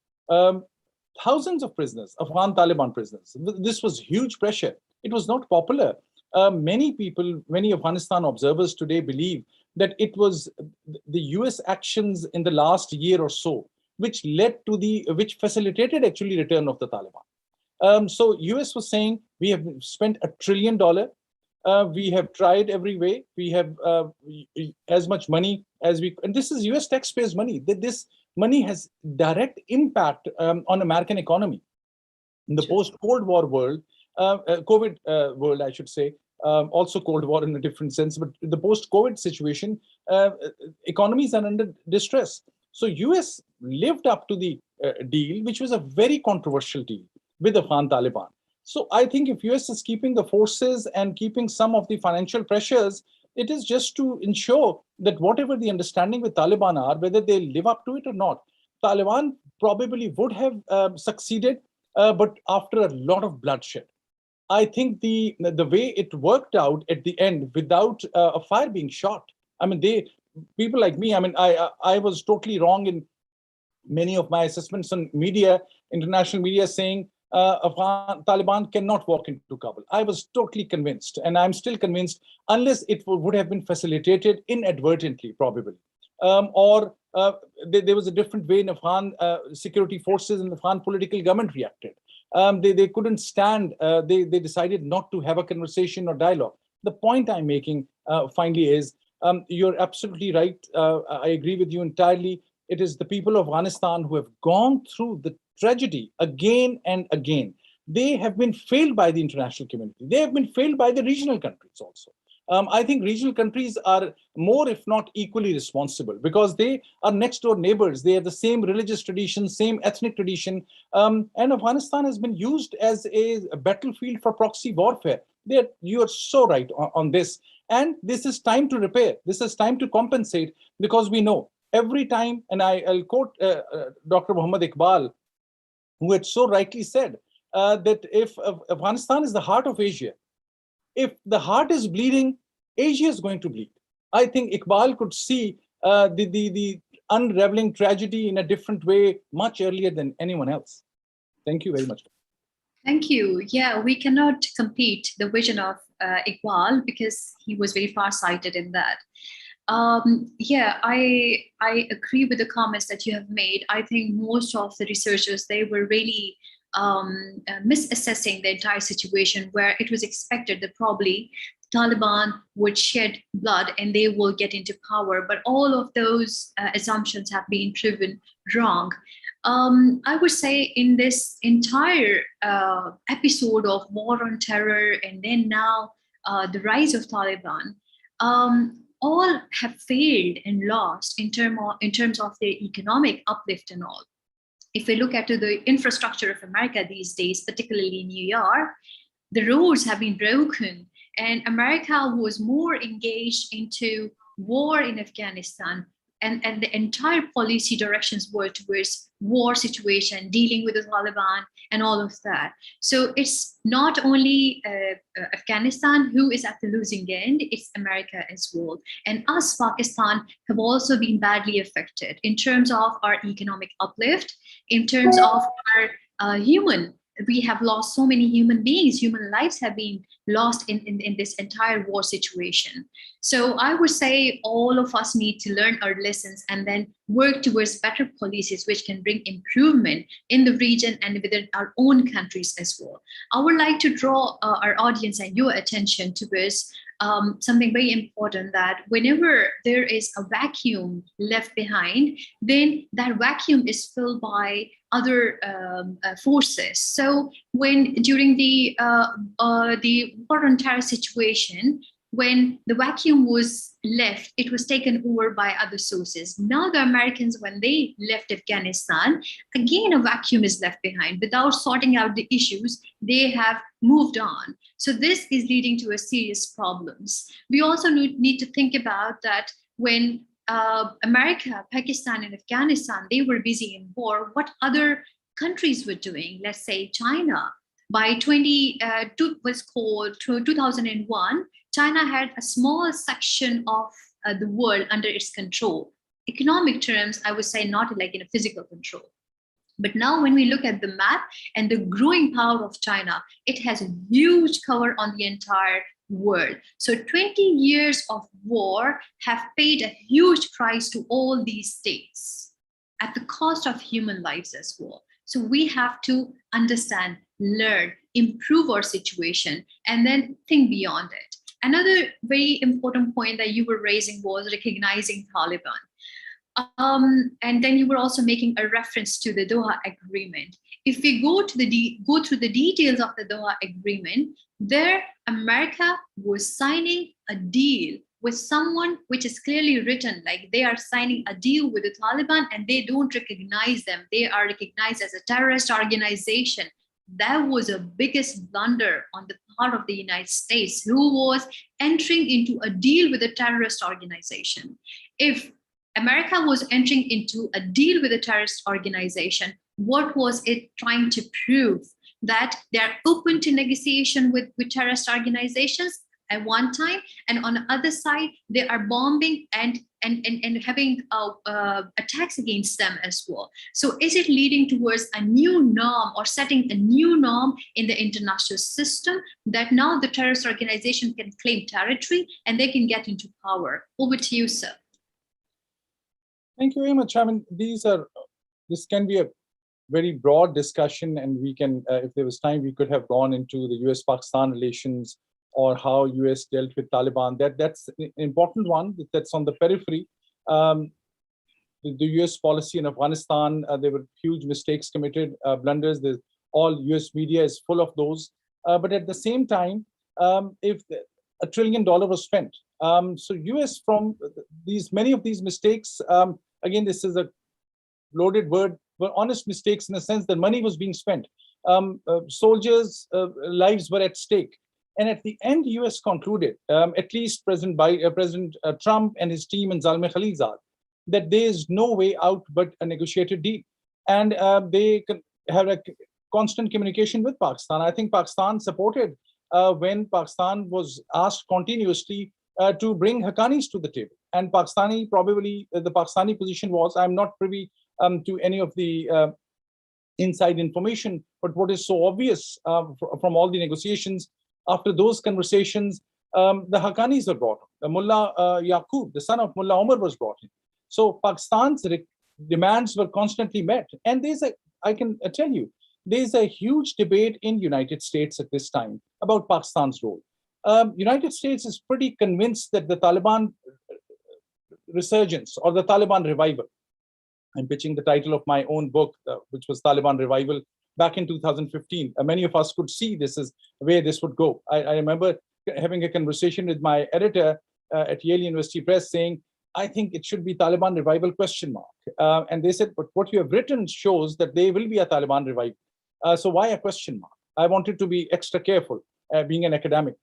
thousands of prisoners, Afghan Taliban prisoners. This was huge pressure. It was not popular. Many people, many Afghanistan observers today believe that it was the US actions in the last year or so which facilitated actually return of the Taliban. So US was saying, we have spent $1 trillion. We have tried every way. We have as much money as we, and this is US taxpayers' money. This money has direct impact on American economy. In the post-Cold War world, COVID world, I should say, also Cold War in a different sense, but the post-COVID situation, economies are under distress. So US lived up to the deal, which was a very controversial deal with Afghan Taliban. So I think if US is keeping the forces and keeping some of the financial pressures, it is just to ensure that whatever the understanding with Taliban are, whether they live up to it or not, Taliban probably would have succeeded, but after a lot of bloodshed. I think the way it worked out at the end without a fire being shot. I mean, people like me. I mean, I was totally wrong in many of my assessments on media, international media, saying Afghan Taliban cannot walk into Kabul. I was totally convinced, and I'm still convinced, unless it would have been facilitated inadvertently, probably, or there was a different way in Afghan security forces and Afghan political government reacted. They couldn't stand, they decided not to have a conversation or dialogue. The point I'm making finally is, you're absolutely right. I agree with you entirely. It is the people of Afghanistan who have gone through the tragedy again and again. They have been failed by the international community. They have been failed by the regional countries also. I think regional countries are more, if not equally, responsible, because they are next door neighbors. They have the same religious tradition, same ethnic tradition. And Afghanistan has been used as a battlefield for proxy warfare. You are so right on this. And this is time to repair. This is time to compensate, because we know every time, and I'll quote Dr. Muhammad Iqbal, who had so rightly said that if Afghanistan is the heart of Asia, if the heart is bleeding, Asia is going to bleed. I think Iqbal could see the unraveling tragedy in a different way much earlier than anyone else. Thank you very much. Thank you. Yeah, we cannot compete the vision of Iqbal, because he was very far-sighted in that. Yeah, I agree with the comments that you have made. I think most of the researchers, they were really misassessing the entire situation, where it was expected that probably Taliban would shed blood and they will get into power. But all of those assumptions have been proven wrong. I would say in this entire episode of war on terror, and then now the rise of Taliban, all have failed and lost in terms of their economic uplift and all. If we look at the infrastructure of America these days, particularly New York, the roads have been broken, and America was more engaged into war in Afghanistan, and the entire policy directions were towards war situation, dealing with the Taliban and all of that. So it's not only Afghanistan who is at the losing end, it's America as well. And us, Pakistan, have also been badly affected in terms of our economic uplift, in terms of our human. We have lost so many human beings. Human lives have been lost in this entire war situation. So I would say all of us need to learn our lessons and then work towards better policies which can bring improvement in the region and within our own countries as well. I would like to draw our audience and your attention towards something very important, that whenever there is a vacuum left behind, then that vacuum is filled by other forces. So when during the war on terror situation, when the vacuum was left, it was taken over by other sources. Now the Americans, when they left Afghanistan, again a vacuum is left behind. Without sorting out the issues, they have moved on. So this is leading to a serious problems. We also need to think about that when America, Pakistan, and Afghanistan, they were busy in war, what other countries were doing. Let's say China. By 2001, China had a small section of the world under its control. Economic terms, I would say not like in a physical control. But now when we look at the map and the growing power of China, it has a huge cover on the entire world. So 20 years of war have paid a huge price to all these states at the cost of human lives as well. So we have to understand, learn, improve our situation, and then think beyond it. Another very important point that you were raising was recognizing Taliban. And then you were also making a reference to the Doha Agreement. if we go through the details of the Doha Agreement, there America was signing a deal with someone which is clearly written, like they are signing a deal with the Taliban and they don't recognize them. They are recognized as a terrorist organization. That was the biggest blunder on the part of the United States, who was entering into a deal with a terrorist organization. If America was entering into a deal with a terrorist organization, what was it trying to prove? That they are open to negotiation with terrorist organizations at one time, and on the other side, they are bombing and having attacks against them as well. So is it leading towards a new norm or setting a new norm in the international system that now the terrorist organization can claim territory and they can get into power? Over to you, sir. Thank you very much. I mean, this can be a very broad discussion, and we can, if there was time, we could have gone into the US-Pakistan relations or how US dealt with Taliban. That's an important one that's on the periphery. The US policy in Afghanistan, there were huge mistakes committed, blunders. All US media is full of those. But at the same time, if $1 trillion was spent, so US from many of these mistakes, again, this is a loaded word, were honest mistakes in the sense that money was being spent. Soldiers' lives were at stake. And at the end, US concluded, at least President Trump and his team and Zalmay Khalilzad, that there is no way out but a negotiated deal. And they have a constant communication with Pakistan. I think Pakistan supported when Pakistan was asked continuously to bring Haqqanis to the table. And the Pakistani position was, I'm not privy to any of the inside information, but what is so obvious from all the negotiations, after those conversations, the Haqqanis were brought in. Mullah Yaqub, the son of Mullah Omar, was brought in. So Pakistan's demands were constantly met. And I can tell you, there's a huge debate in United States at this time about Pakistan's role. United States is pretty convinced that the Taliban resurgence or the Taliban Revival, I'm pitching the title of my own book, which was Taliban Revival, back in 2015. Many of us could see this is where this would go. I remember having a conversation with my editor at Yale University Press saying, I think it should be Taliban Revival ? And they said, but what you have written shows that there will be a Taliban Revival. So why a question mark? I wanted to be extra careful, being an academic,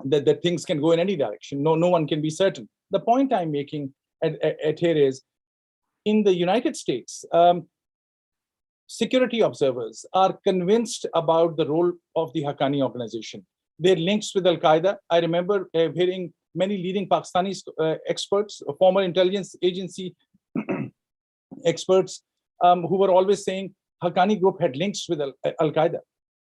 that things can go in any direction. No one can be certain. The point I'm making at here is, in the United States, security observers are convinced about the role of the Haqqani organization. Their links with Al-Qaeda. I remember hearing many leading Pakistani experts, former intelligence agency experts, who were always saying Haqqani group had links with Al-Qaeda.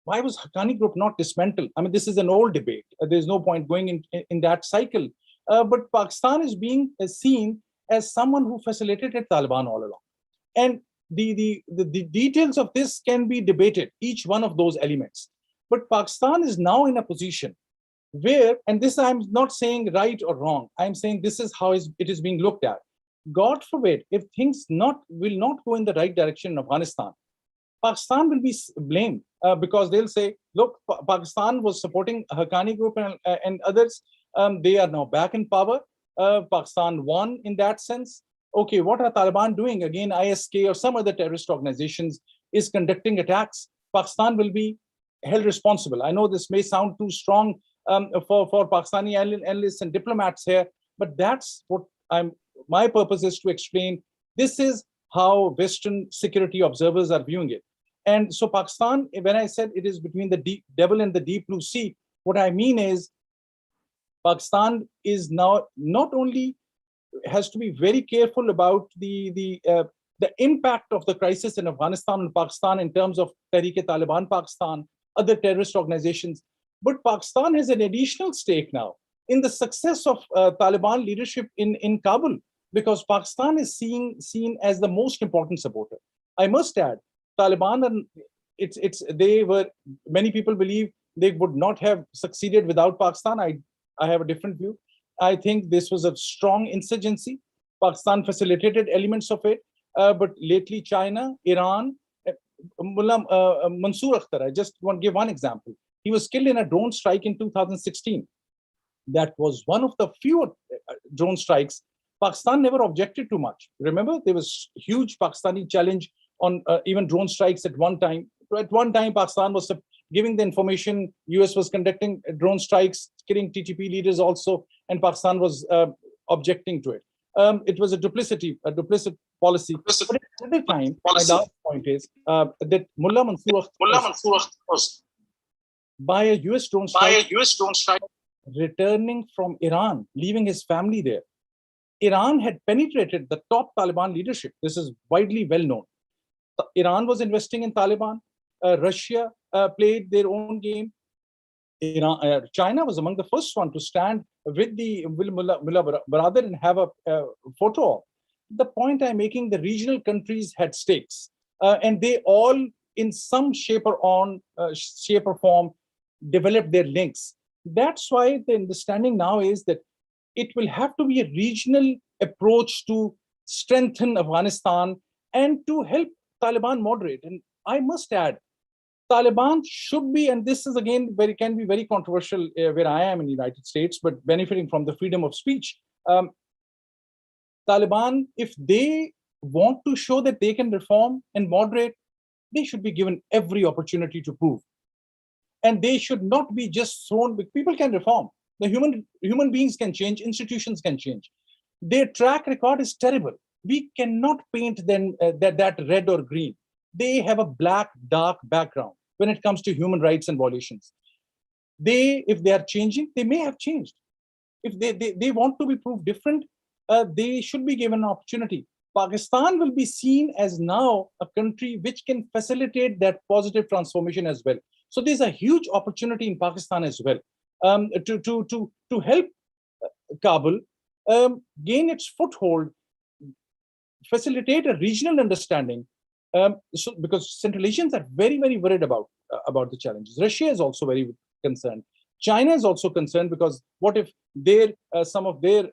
Why was Haqqani group not dismantled? I mean, this is an old debate. There's no point going in that cycle. But Pakistan is being seen as someone who facilitated Taliban all along. And the details of this can be debated, each one of those elements. But Pakistan is now in a position where, and this I'm not saying right or wrong, I'm saying this is how it is being looked at. God forbid, if things will not go in the right direction in Afghanistan, Pakistan will be blamed because they'll say, look, Pakistan was supporting Haqqani group and others. They are now back in power. Pakistan won in that sense. Okay, what are Taliban doing? Again, ISK or some other terrorist organizations is conducting attacks. Pakistan will be held responsible. I know this may sound too strong for Pakistani analysts and diplomats here, but that's what my purpose is to explain. This is how Western security observers are viewing it. And so Pakistan, when I said it is between the devil and the deep blue sea, what I mean is Pakistan is now not only has to be very careful about the impact of the crisis in Afghanistan and Pakistan in terms of Tehreek-e-Taliban Pakistan, other terrorist organizations, but Pakistan has an additional stake now in the success of Taliban leadership in Kabul, because Pakistan is seen as the most important supporter. I must add, Taliban, and many people believe they would not have succeeded without Pakistan. I have a different view. I think this was a strong insurgency. Pakistan facilitated elements of it, but lately China, Iran, Mullah Mansoor Akhtar, I just want to give one example. He was killed in a drone strike in 2016. That was one of the few drone strikes. Pakistan never objected too much. Remember, there was huge Pakistani challenge on even drone strikes at one time. At one time, Pakistan was giving the information, US was conducting drone strikes, killing TTP leaders also, and Pakistan was objecting to it. It was a duplicit policy. But at the time, my last point is that Mullah Mansoor was by a US drone strike, returning from Iran, leaving his family there. Iran had penetrated the top Taliban leadership. This is widely well known. Iran was investing in Taliban. Russia played their own game. China was among the first one to stand with the Mullah brother and have a photo. The point I'm making, the regional countries had stakes, and they all, in some shape or form, developed their links. That's why the understanding now is that it will have to be a regional approach to strengthen Afghanistan and to help Taliban moderate. And I must add, Taliban should be, and this is again can be very controversial where I am in the United States, but benefiting from the freedom of speech. Taliban, if they want to show that they can reform and moderate, they should be given every opportunity to prove. And they should not be just thrown, people can reform. The human beings can change, institutions can change. Their track record is terrible. We cannot paint them that red or green. They have a black, dark background when it comes to human rights and violations. If they are changing, they may have changed. If they want to be proved different, they should be given an opportunity. Pakistan will be seen as now a country which can facilitate that positive transformation as well. So there's a huge opportunity in Pakistan as well to help Kabul gain its foothold, facilitate a regional understanding. Because Central Asians are very, very worried about the challenges. Russia is also very concerned. China is also concerned because what if some of their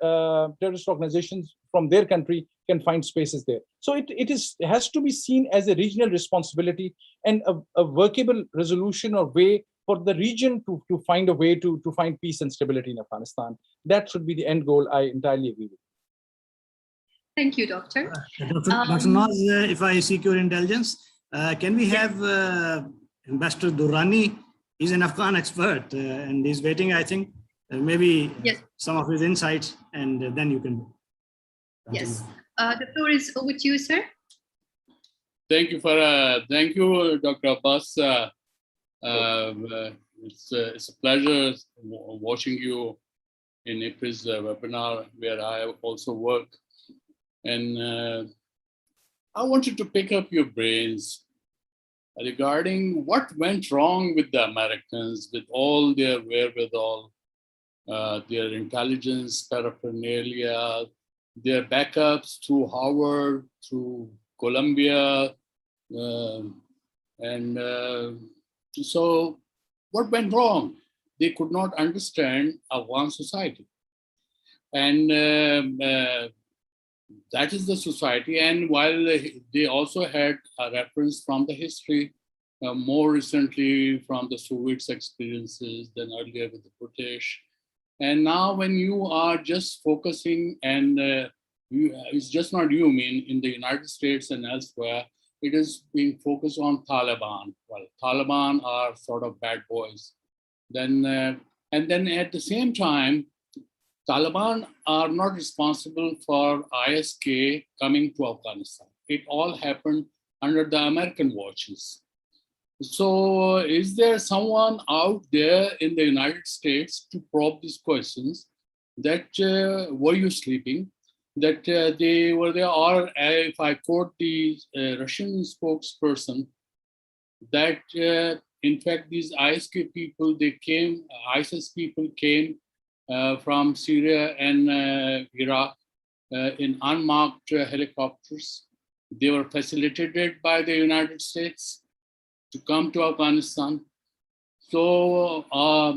terrorist organizations from their country can find spaces there? So it has to be seen as a regional responsibility and a workable resolution or way for the region to find a way to find peace and stability in Afghanistan. That should be the end goal. I entirely agree with. Thank you, Doctor. Dr. Naz, if I seek your indulgence, can we have Ambassador Durrani? He's an Afghan expert and he's waiting, I think, maybe some of his insights, and then you can continue. Yes. The floor is over to you, sir. Thank you, Farah. Thank you, Dr. Abbas. It's a pleasure watching you in IPRI's webinar, where I also work. And I wanted to pick up your brains regarding what went wrong with the Americans, with all their wherewithal, their intelligence paraphernalia, their backups through Howard, through Columbia. So what went wrong? They could not understand Afghan society. And that is the society. And while they also had a reference from the history, more recently from the Soviets' experiences, then earlier with the British. And now when you are just focusing, and it's just not you, in the United States and elsewhere, it is being focused on Taliban. Well, Taliban are sort of bad boys. And then at the same time, Taliban are not responsible for ISK coming to Afghanistan. It all happened under the American watches. So is there someone out there in the United States to probe these questions that were you sleeping, that they were there, or if I quote the Russian spokesperson, that in fact these ISK people, ISIS people came from Syria and Iraq in unmarked helicopters. They were facilitated by the United States to come to Afghanistan. So, are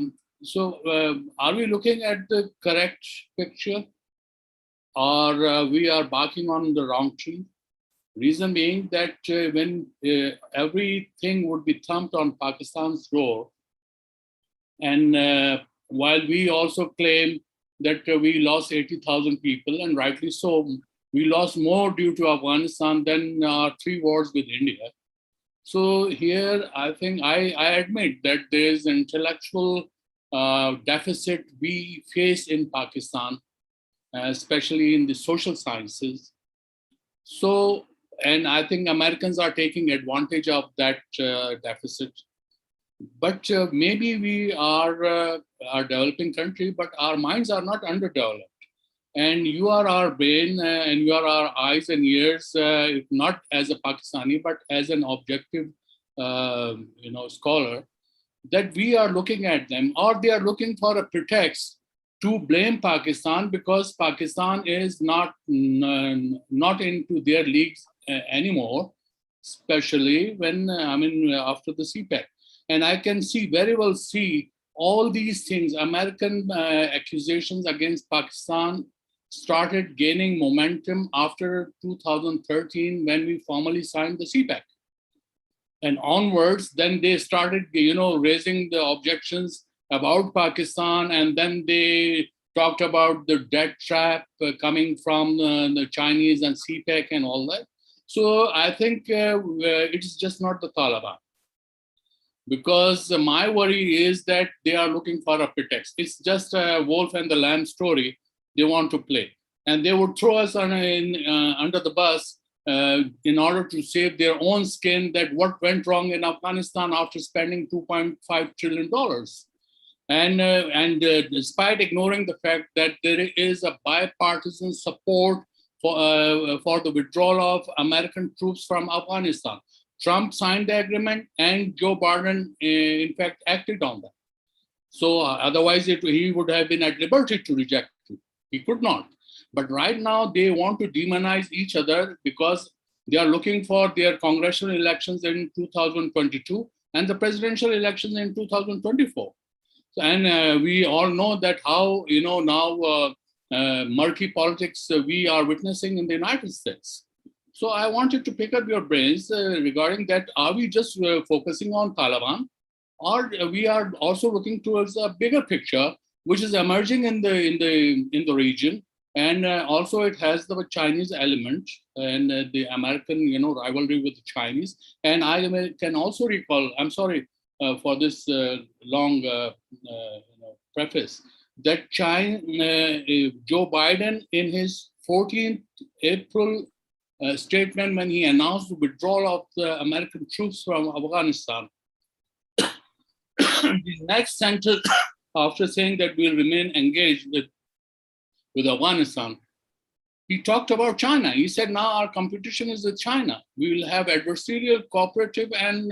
we looking at the correct picture, or we are barking on the wrong tree? Reason being that when everything would be thumped on Pakistan's door, and while we also claim that we lost 80,000 people, and rightly so, we lost more due to Afghanistan than our 3 wars with India. So here, I think I admit that there is an intellectual deficit we face in Pakistan, especially in the social sciences. So, and I think Americans are taking advantage of that deficit. But maybe we are a developing country, but our minds are not underdeveloped. And you are our brain and you are our eyes and ears, if not as a Pakistani, but as an objective scholar, that we are looking at them, or they are looking for a pretext to blame Pakistan because Pakistan is not into their leagues anymore, especially when, after the CPEC. And I can very well see all these things. American accusations against Pakistan started gaining momentum after 2013 when we formally signed the CPEC. And onwards, then they started, raising the objections about Pakistan, and then they talked about the debt trap coming from the Chinese and CPEC and all that. So I think it's just not the Taliban. Because my worry is that they are looking for a pretext. It's just a wolf and the lamb story they want to play. And they would throw us under the bus in order to save their own skin, that what went wrong in Afghanistan after spending $2.5 trillion. And despite ignoring the fact that there is a bipartisan support for the withdrawal of American troops from Afghanistan. Trump signed the agreement and Joe Biden, in fact, acted on that. So otherwise, he would have been at liberty to reject it. He could not. But right now, they want to demonize each other because they are looking for their congressional elections in 2022 and the presidential elections in 2024. And we all know that how, now murky politics we are witnessing in the United States. So I wanted to pick up your brains regarding that. Are we just focusing on Taliban, or we are also looking towards a bigger picture, which is emerging in the region, and also it has the Chinese element and the American, rivalry with the Chinese. And I can also recall. I'm sorry for this long preface, that Joe Biden in his 14th April statement, when he announced the withdrawal of the American troops from Afghanistan, the next sentence, after saying that we'll remain engaged with Afghanistan, he talked about China. He said, now our competition is with China. We will have adversarial, cooperative, and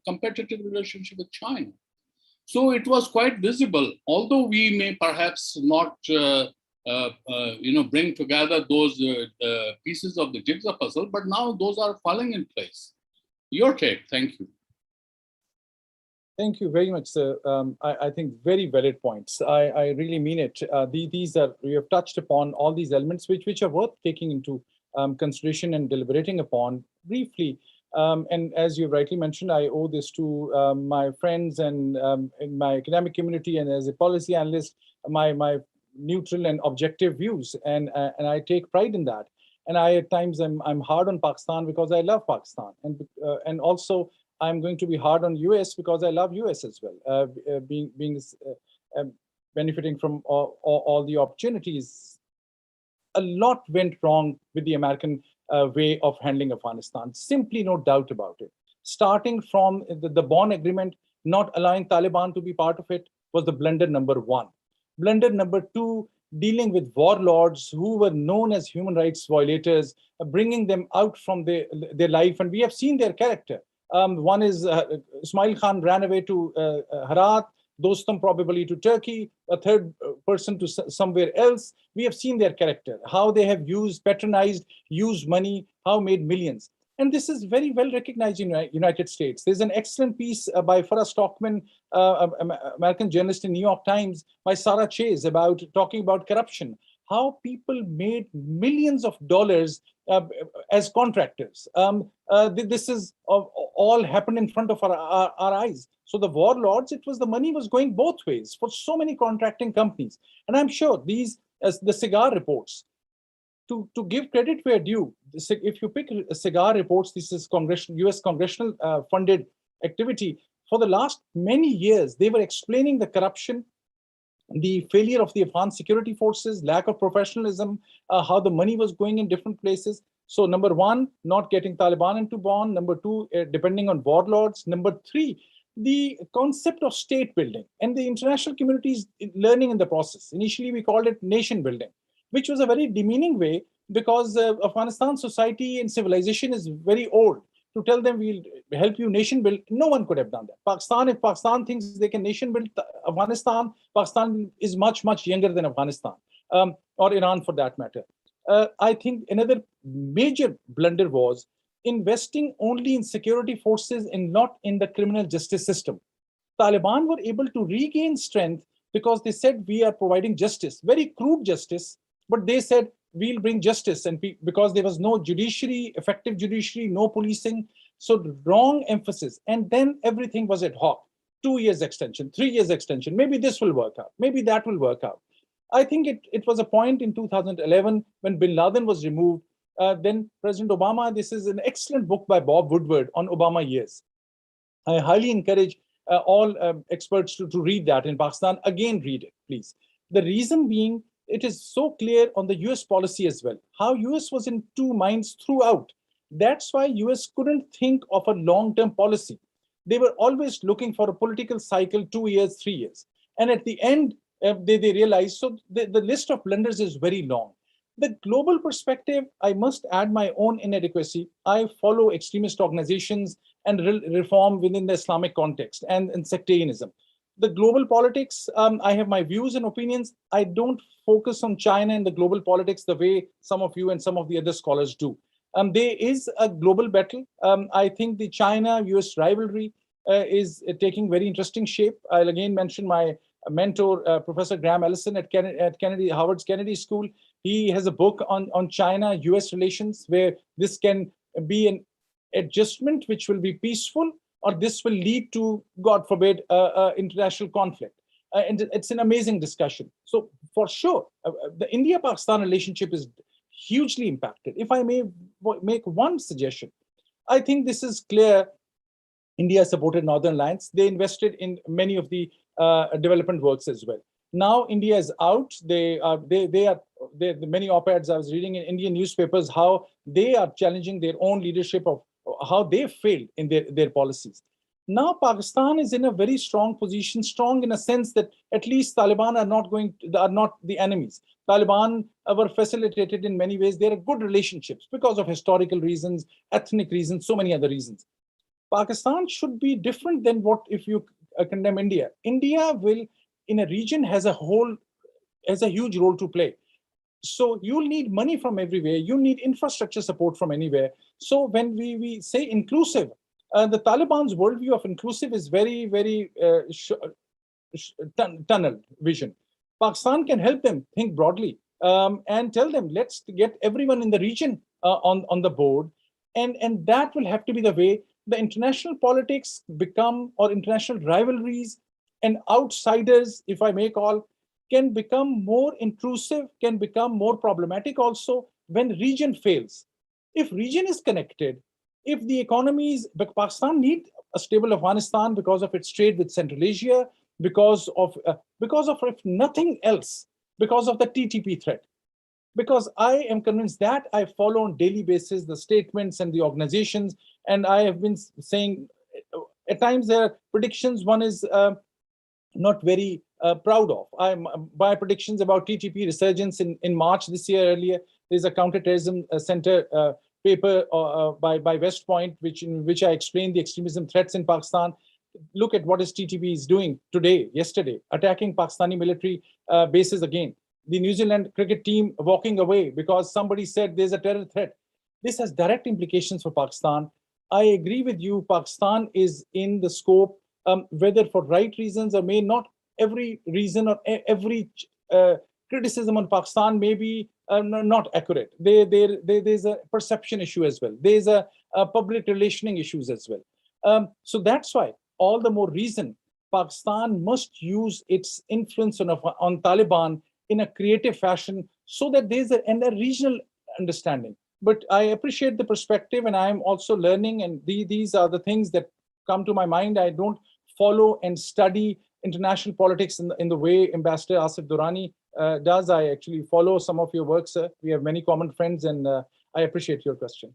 competitive relationship with China. So it was quite visible, although we may perhaps not bring together those pieces of the jigsaw puzzle, but now those are falling in place. Your take, thank you. Thank you very much, sir. I think very valid points. I really mean it. These are, you have touched upon all these elements which are worth taking into consideration and deliberating upon briefly. And as you rightly mentioned, I owe this to my friends and in my academic community, and as a policy analyst, my neutral and objective views, and I take pride in that. And at times I'm hard on Pakistan because I love Pakistan, and also I'm going to be hard on US because I love US as well, benefiting from all the opportunities. A lot went wrong with the American way of handling Afghanistan, simply no doubt about it. Starting from the Bonn Agreement, not allowing Taliban to be part of it was the blunder number one. Blunder number two, dealing with warlords who were known as human rights violators, bringing them out from their life. And we have seen their character. One is Ismail Khan ran away to Herat, Dostum probably to Turkey, a third person to somewhere else. We have seen their character, how they have patronized, used money, how made millions. And this is very well recognized in the United States. There's an excellent piece by Farah Stockman, American journalist in New York Times, by Sarah Chase, talking about corruption, how people made millions of dollars as contractors. This is all happened in front of our eyes. So the warlords, the money was going both ways for so many contracting companies. And I'm sure these, as the cigar reports, to give credit where due, if you pick cigar reports, this is US congressional funded activity. For the last many years, they were explaining the corruption, the failure of the Afghan security forces, lack of professionalism, how the money was going in different places. So number one, not getting Taliban into Bonn. Number two, depending on warlords. Number three, the concept of state building, and the international community is learning in the process. Initially, we called it nation building, which was a very demeaning way, because Afghanistan society and civilization is very old. To tell them we'll help you nation build, no one could have done that. Pakistan, if Pakistan thinks they can nation build Afghanistan, Pakistan is much, much younger than Afghanistan, or Iran for that matter. I think another major blunder was investing only in security forces and not in the criminal justice system. Taliban were able to regain strength because they said we are providing justice, very crude justice, but they said we'll bring justice, and because there was no judiciary, effective judiciary, no policing, so the wrong emphasis, and then everything was ad hoc. 2 years extension, 3 years extension, maybe this will work out, maybe that will work out. I think it was a point in 2011 when Bin Laden was removed. Then President Obama, this is an excellent book by Bob Woodward on Obama years. I highly encourage all experts to read that in Pakistan. Again, read it, please. The reason being, it is so clear on the US policy as well, how US was in two minds throughout. That's why US couldn't think of a long-term policy. They were always looking for a political cycle, 2 years, 3 years. And at the end, they realized, so the list of blunders is very long. The global perspective, I must add my own inadequacy. I follow extremist organizations and reform within the Islamic context and sectarianism. The global politics, I have my views and opinions. I don't focus on China and the global politics the way some of you and some of the other scholars do. There is a global battle. I think the China-US rivalry is taking very interesting shape. I'll again mention my mentor, Professor Graham Allison at Harvard's Kennedy School. He has a book on China-US relations, where this can be an adjustment which will be peaceful, or this will lead to, God forbid, international conflict. And it's an amazing discussion. So for sure, the India-Pakistan relationship is hugely impacted. If I may make one suggestion, I think this is clear. India supported Northern Alliance. They invested in many of the development works as well. Now India is out. The many op-eds I was reading in Indian newspapers, how they are challenging their own leadership of how they failed in their policies. Now Pakistan is in a very strong position, strong in a sense that at least Taliban are not the enemies. Taliban were facilitated in many ways. There are good relationships because of historical reasons, ethnic reasons, so many other reasons. Pakistan should be different than what if you condemn India. India will, in a region, has a huge role to play. So you'll need money from everywhere. You need infrastructure support from anywhere. So when we say inclusive, the Taliban's worldview of inclusive is very, very tunnel vision. Pakistan can help them think broadly and tell them, let's get everyone in the region on the board. And that will have to be the way the international politics become, or international rivalries and outsiders, if I may call, can become more intrusive, can become more problematic also when region fails. If region is connected, if the economies, Pakistan needs a stable Afghanistan because of its trade with Central Asia, because of if nothing else, because of the TTP threat. Because I am convinced that I follow on daily basis the statements and the organizations, and I have been saying at times there are predictions one is not very proud of. My predictions about TTP resurgence in March this year earlier. There's a counterterrorism center paper by West Point, in which I explained the extremism threats in Pakistan. Look at what is TTP is doing today, yesterday, attacking Pakistani military bases again. The New Zealand cricket team walking away because somebody said there's a terror threat. This has direct implications for Pakistan. I agree with you, Pakistan is in the scope, whether for right reasons or may not, every reason or every criticism on Pakistan may be not accurate. There's a perception issue as well. There's a public relationing issues as well. So that's why all the more reason Pakistan must use its influence on Taliban in a creative fashion so that there's a regional understanding. But I appreciate the perspective, and I'm also learning, and these are the things that come to my mind. I don't follow and study international politics in the way Ambassador Asif Durrani does. I actually follow some of your work, sir. We have many common friends, and I appreciate your question.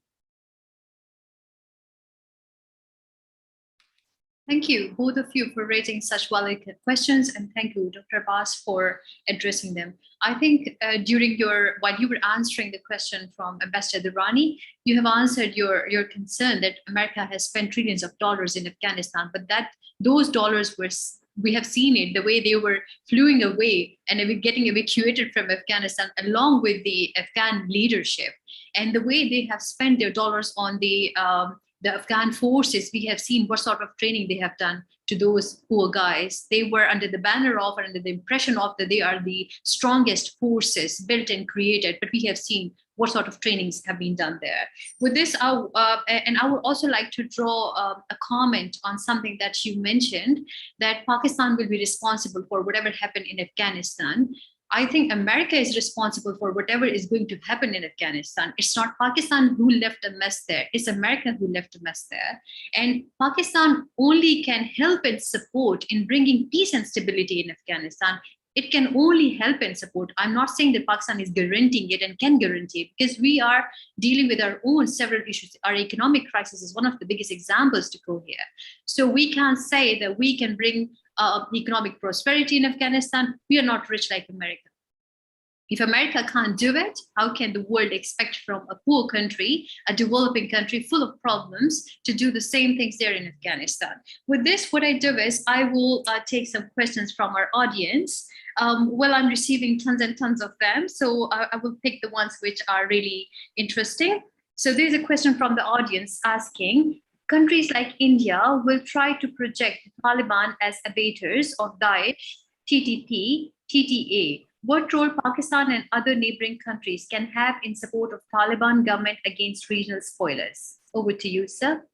Thank you, both of you, for raising such valid questions, and thank you, Dr. Abbas, for addressing them. I think while you were answering the question from Ambassador Durrani, you have answered your concern that America has spent trillions of dollars in Afghanistan, but that those dollars we have seen it, the way they were flowing away and getting evacuated from Afghanistan along with the Afghan leadership, and the way they have spent their dollars on the Afghan forces. We have seen what sort of training they have done to those poor guys. They were under the banner of, or under the impression of, that they are the strongest forces built and created, but we have seen what sort of trainings have been done there. With this, I would also like to draw a comment on something that you mentioned, that Pakistan will be responsible for whatever happened in Afghanistan. I think America is responsible for whatever is going to happen in Afghanistan. It's not Pakistan who left a mess there. It's America who left a mess there. And Pakistan only can help and support in bringing peace and stability in Afghanistan. It can only help and support. I'm not saying that Pakistan is guaranteeing it and can guarantee it, because we are dealing with our own several issues. Our economic crisis is one of the biggest examples to go here. So we can't say that we can bring economic prosperity in Afghanistan. We are not rich like America. If America can't do it, how can the world expect from a poor country, a developing country full of problems, to do the same things there in Afghanistan? With this, what I do is I will take some questions from our audience. Well, I'm receiving tons and tons of them, so I will pick the ones which are really interesting. So there's a question from the audience asking, countries like India will try to project the Taliban as abettors of Daesh, TTP, TTA. What role Pakistan and other neighboring countries can have in support of Taliban government against regional spoilers? Over to you, sir.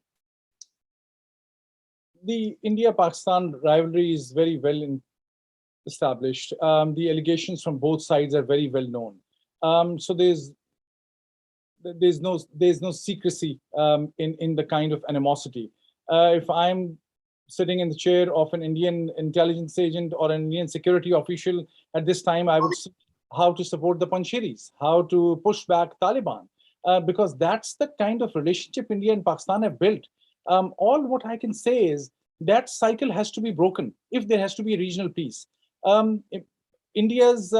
The India-Pakistan rivalry is very well established. The allegations from both sides are very well known. So there's no secrecy in the kind of animosity. If I'm sitting in the chair of an Indian intelligence agent or an Indian security official at this time, I would see how to support the Panjshiris, how to push back Taliban, because that's the kind of relationship India and Pakistan have built. All what I can say is that cycle has to be broken if there has to be regional peace. India's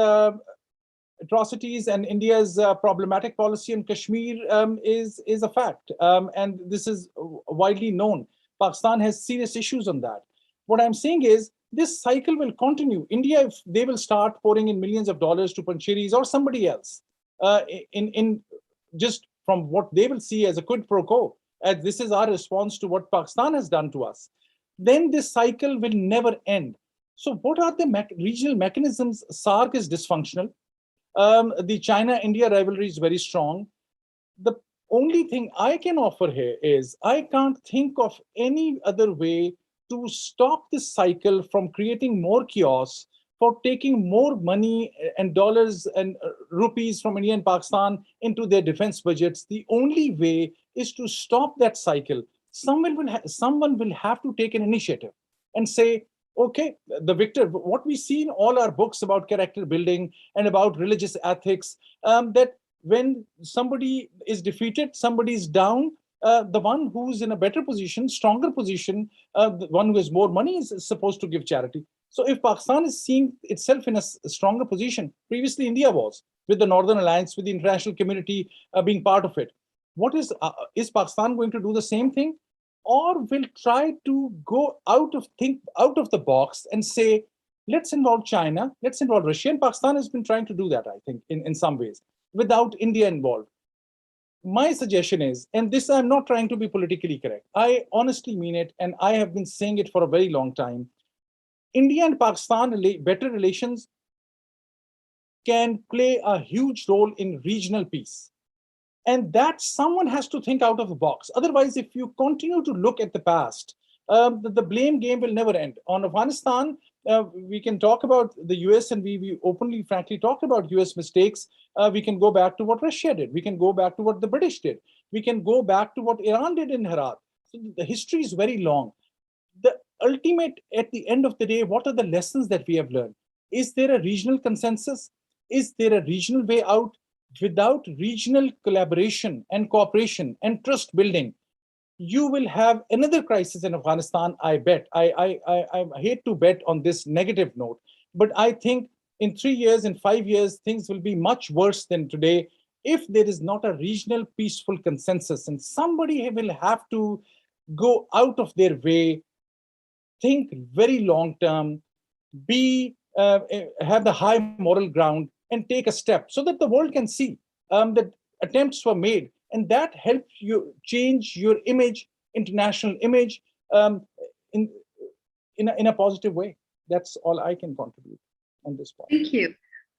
atrocities and India's problematic policy in Kashmir is a fact, and this is widely known. Pakistan has serious issues on that. What I'm saying is this cycle will continue. India, if they will start pouring in millions of dollars to Panjshiris or somebody else, in just from what they will see as a quid pro quo, as this is our response to what Pakistan has done to us, then this cycle will never end. So what are the regional mechanisms? SARC is dysfunctional. The China-India rivalry is very strong. The only thing I can offer here is I can't think of any other way to stop this cycle from creating more chaos, for taking more money and dollars and rupees from India and Pakistan into their defense budgets. The only way is to stop that cycle. Someone will have to take an initiative and say, okay, the victor, what we see in all our books about character building and about religious ethics, that when somebody is defeated, somebody is down, the one who's in a better position, stronger position, the one who has more money is supposed to give charity. So if Pakistan is seeing itself in a stronger position, previously India was, with the Northern Alliance, with the international community being part of it, what is Pakistan going to do the same thing? Or will try to go out of the box and say, let's involve China, let's involve Russia. And Pakistan has been trying to do that, I think, in some ways, without India involved. My suggestion is, and this I'm not trying to be politically correct, I honestly mean it, and I have been saying it for a very long time. India and Pakistan better relations can play a huge role in regional peace. And that someone has to think out of the box. Otherwise, if you continue to look at the past, the blame game will never end. On Afghanistan, we can talk about the US, and we openly, frankly, talked about US mistakes. We can go back to what Russia did. We can go back to what the British did. We can go back to what Iran did in Herat. So the history is very long. The ultimate, at the end of the day, what are the lessons that we have learned? Is there a regional consensus? Is there a regional way out? Without regional collaboration and cooperation and trust building, you will have another crisis in Afghanistan, I bet. I hate to bet on this negative note, but I think in 3 years, in 5 years, things will be much worse than today if there is not a regional peaceful consensus, and somebody will have to go out of their way, think very long term, have the high moral ground, and take a step so that the world can see that attempts were made, and that helps you change your image, international image, in a positive way. That's all I can contribute on this point. Thank you.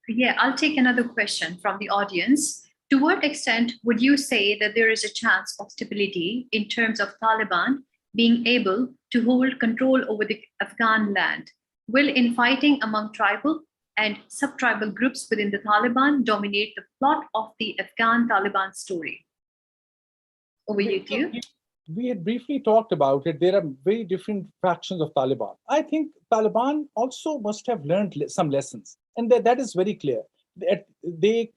Yeah, I'll take another question from the audience. To what extent would you say that there is a chance of stability in terms of Taliban being able to hold control over the Afghan land? Will infighting among tribal and sub-tribal groups within the Taliban dominate the plot of the Afghan Taliban story? Over to you. We had briefly talked about it. There are very different factions of Taliban. I think Taliban also must have learned some lessons, and that is very clear. They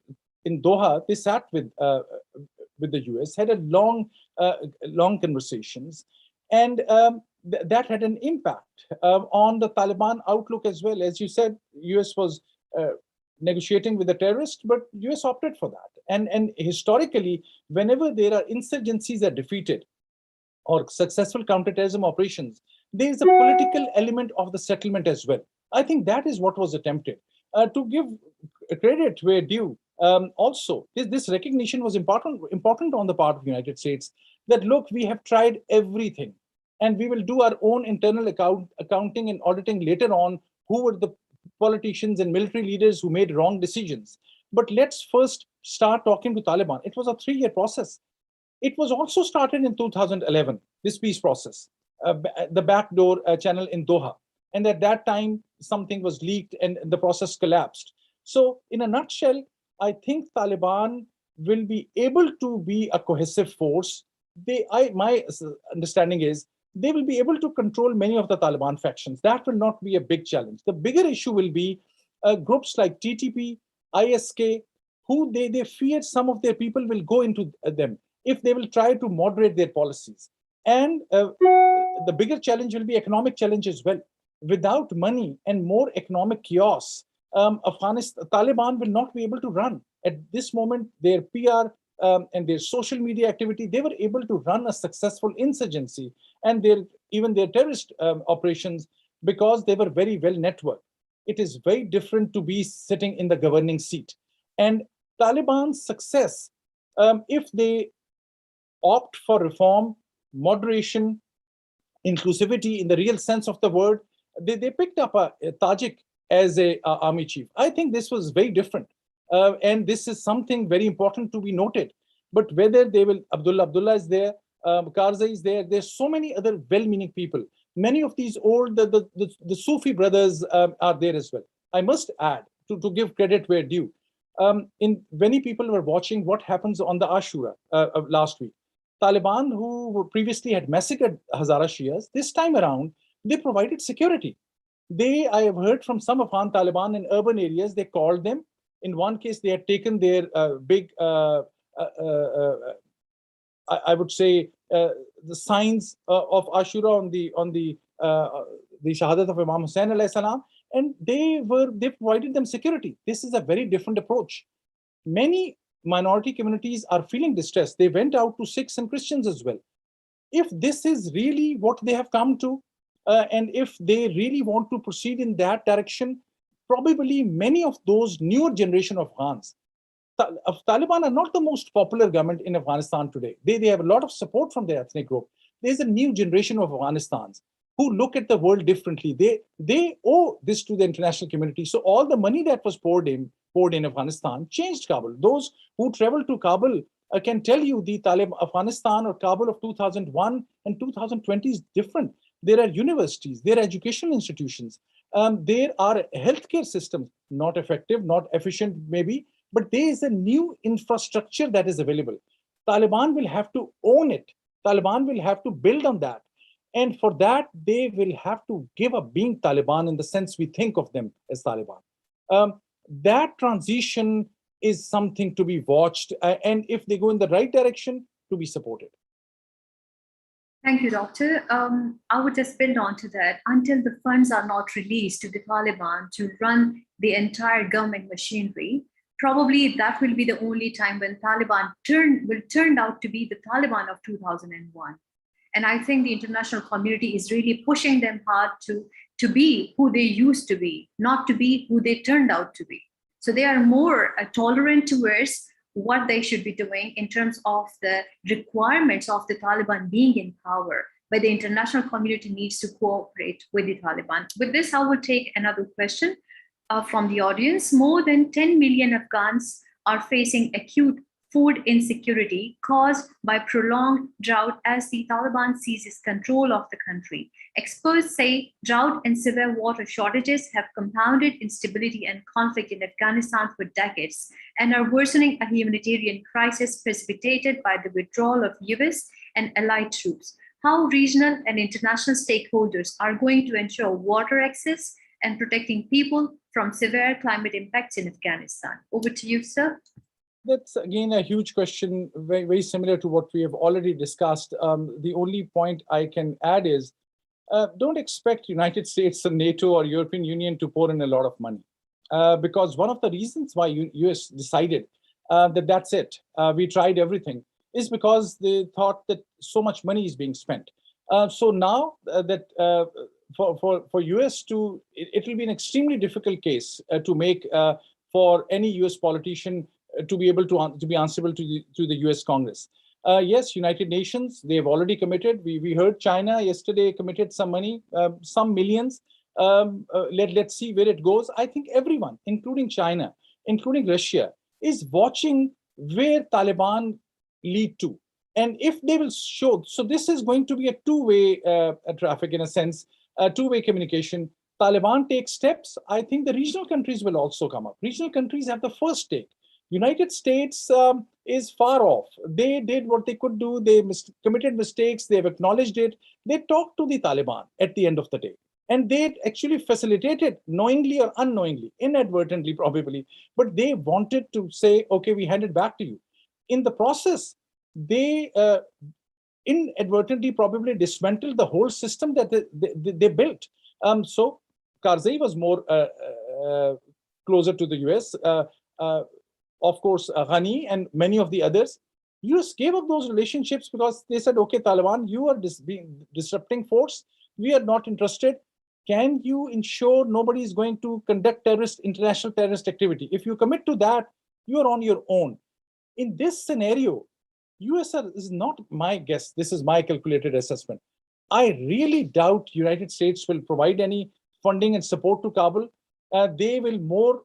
in Doha, they sat with the US, had a long conversations, and that had an impact on the Taliban outlook as well. As you said, US was negotiating with the terrorists, but US opted for that. And historically, whenever there are insurgencies are defeated or successful counterterrorism operations, there is a political element of the settlement as well. I think that is what was attempted. To give credit where due, also, this recognition was important on the part of the United States that, look, we have tried everything, and we will do our own internal accounting and auditing later on who were the politicians and military leaders who made wrong decisions. But let's first start talking to Taliban. It was a 3-year process. It was also started in 2011, this peace process, the backdoor channel in Doha. And at that time, something was leaked and the process collapsed. So in a nutshell, I think Taliban will be able to be a cohesive force. My understanding is they will be able to control many of the Taliban factions. That will not be a big challenge. The bigger issue will be groups like TTP, ISK, who they fear some of their people will go into them if they will try to moderate their policies. And the bigger challenge will be economic challenge as well. Without money and more economic chaos, Taliban will not be able to run. At this moment, their PR and their social media activity, they were able to run a successful insurgency and even their terrorist operations because they were very well networked. It is very different to be sitting in the governing seat. And Taliban's success, if they opt for reform, moderation, inclusivity in the real sense of the word, they picked up a Tajik as a army chief. I think this was very different. And this is something very important to be noted. But whether they will, Abdullah is there, Karzai is there, there's so many other well-meaning people. Many of these old, the Sufi brothers are there as well. I must add, to give credit where due, many people were watching what happens on the Ashura last week. Taliban, who previously had massacred Hazara Shias, this time around, they provided security. I have heard from some Afghan Taliban in urban areas, they called them. In one case, they had taken their big, I would say, the signs of Ashura on the Shahadat of Imam Hussain alayhi salam, and they provided them security. This is a very different approach. Many minority communities are feeling distressed. They went out to Sikhs and Christians as well. If this is really what they have come to, and if they really want to proceed in that direction, probably many of those newer generation of Afghans, Taliban are not the most popular government in Afghanistan today. They have a lot of support from their ethnic group. There's a new generation of Afghanistans. who look at the world differently. They owe this to the international community. So all the money that was poured in Afghanistan changed Kabul. Those who travel to Kabul can tell you the Taliban Afghanistan or Kabul of 2001 and 2020 is different. There are universities, there are educational institutions, there are healthcare systems, not effective, not efficient maybe, but there is a new infrastructure that is available. Taliban will have to own it. Taliban will have to build on that. And for that, they will have to give up being Taliban in the sense we think of them as Taliban. That transition is something to be watched. And if they go in the right direction, to be supported. Thank you, Doctor. I would just build on to that. Until the funds are not released to the Taliban to run the entire government machinery, probably that will be the only time when Taliban will turn out to be the Taliban of 2001. And I think the international community is really pushing them hard to be who they used to be, not to be who they turned out to be. So they are more tolerant towards what they should be doing in terms of the requirements of the Taliban being in power, but the international community needs to cooperate with the Taliban. With this, I will take another question from the audience. More than 10 million Afghans are facing acute food insecurity caused by prolonged drought as the Taliban seizes control of the country. Experts say drought and severe water shortages have compounded instability and conflict in Afghanistan for decades and are worsening a humanitarian crisis precipitated by the withdrawal of US and allied troops. How regional and international stakeholders are going to ensure water access and protecting people from severe climate impacts in Afghanistan? Over to you, sir. That's again a huge question, very, very similar to what we have already discussed. The only point I can add is, don't expect United States and NATO or European Union to pour in a lot of money. Because one of the reasons why US decided that that's it, we tried everything, is because they thought that so much money is being spent. So now that for US to, it will be an extremely difficult case to make for any US politician to be able to be answerable to the US Congress. Yes, United Nations, they've already committed. We heard China yesterday committed some money, some millions. Let's see where it goes. I think everyone, including China, including Russia, is watching where Taliban lead to. And if they will show, so this is going to be a two-way traffic in a sense, a two-way communication. Taliban takes steps. I think the regional countries will also come up. Regional countries have the first take. United States is far off. They did what they could do. They committed mistakes. They've acknowledged it. They talked to the Taliban at the end of the day. And they actually facilitated, knowingly or unknowingly, inadvertently probably, but they wanted to say, okay, we hand it back to you. In the process, they inadvertently probably dismantled the whole system that they built. So Karzai was more closer to the US. Of course, Ghani and many of the others, US gave up those relationships because they said, okay, Taliban, you are disrupting force. We are not interested. Can you ensure nobody is going to conduct international terrorist activity? If you commit to that, you are on your own. In this scenario, US is not my guess. This is my calculated assessment. I really doubt United States will provide any funding and support to Kabul. They will more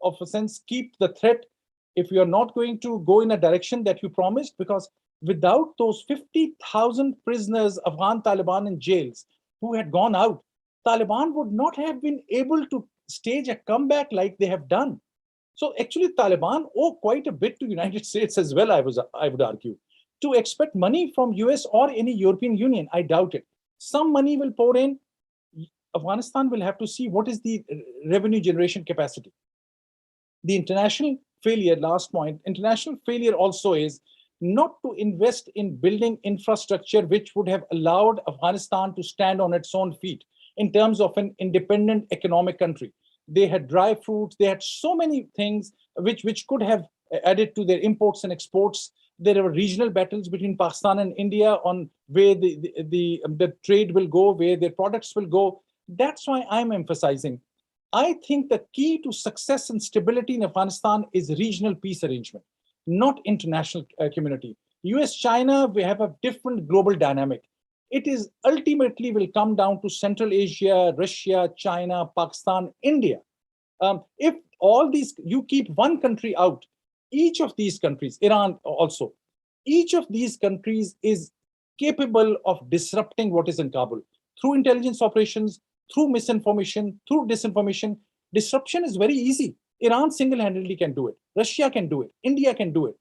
of a sense keep the threat if you are not going to go in a direction that you promised, because without those 50,000 prisoners, Afghan Taliban in jails who had gone out, Taliban would not have been able to stage a comeback like they have done. So actually Taliban owe quite a bit to United States as well, I would argue. To expect money from US or any European Union, I doubt it. Some money will pour in. Afghanistan will have to see what is the revenue generation capacity. The international failure, last point, international failure also is not to invest in building infrastructure which would have allowed Afghanistan to stand on its own feet in terms of an independent economic country. They had dry fruits, they had so many things which could have added to their imports and exports. There were regional battles between Pakistan and India on where the trade will go, where their products will go. That's why I'm emphasizing. I think the key to success and stability in Afghanistan is regional peace arrangement, not international community. US-China, we have a different global dynamic. It is ultimately will come down to Central Asia, Russia, China, Pakistan, India. If all these, you keep one country out, each of these countries, Iran also, each of these countries is capable of disrupting what is in Kabul through intelligence operations, through misinformation, through disinformation. Disruption is very easy. Iran single-handedly can do it. Russia can do it. India can do it.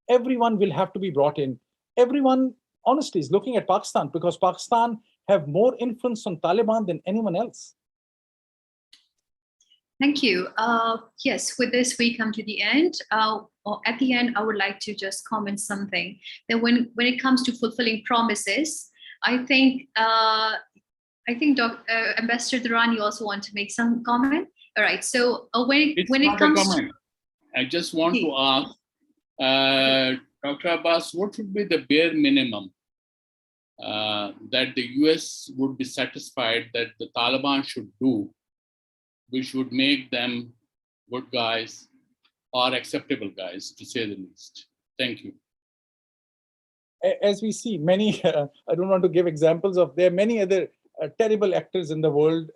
Everyone will have to be brought in. Everyone, honestly, is looking at Pakistan because Pakistan have more influence on Taliban than anyone else. Thank you. Yes, with this, we come to the end. At the end, I would like to just comment something that when it comes to fulfilling promises, I think Ambassador Duran, you also want to make some comment. All right. So when it comes to, I just want to ask Dr. Abbas, what would be the bare minimum that the US would be satisfied that the Taliban should do, which would make them good guys or acceptable guys, to say the least? Thank you. As we see, many, I don't want to give examples of, there are many other terrible actors in the world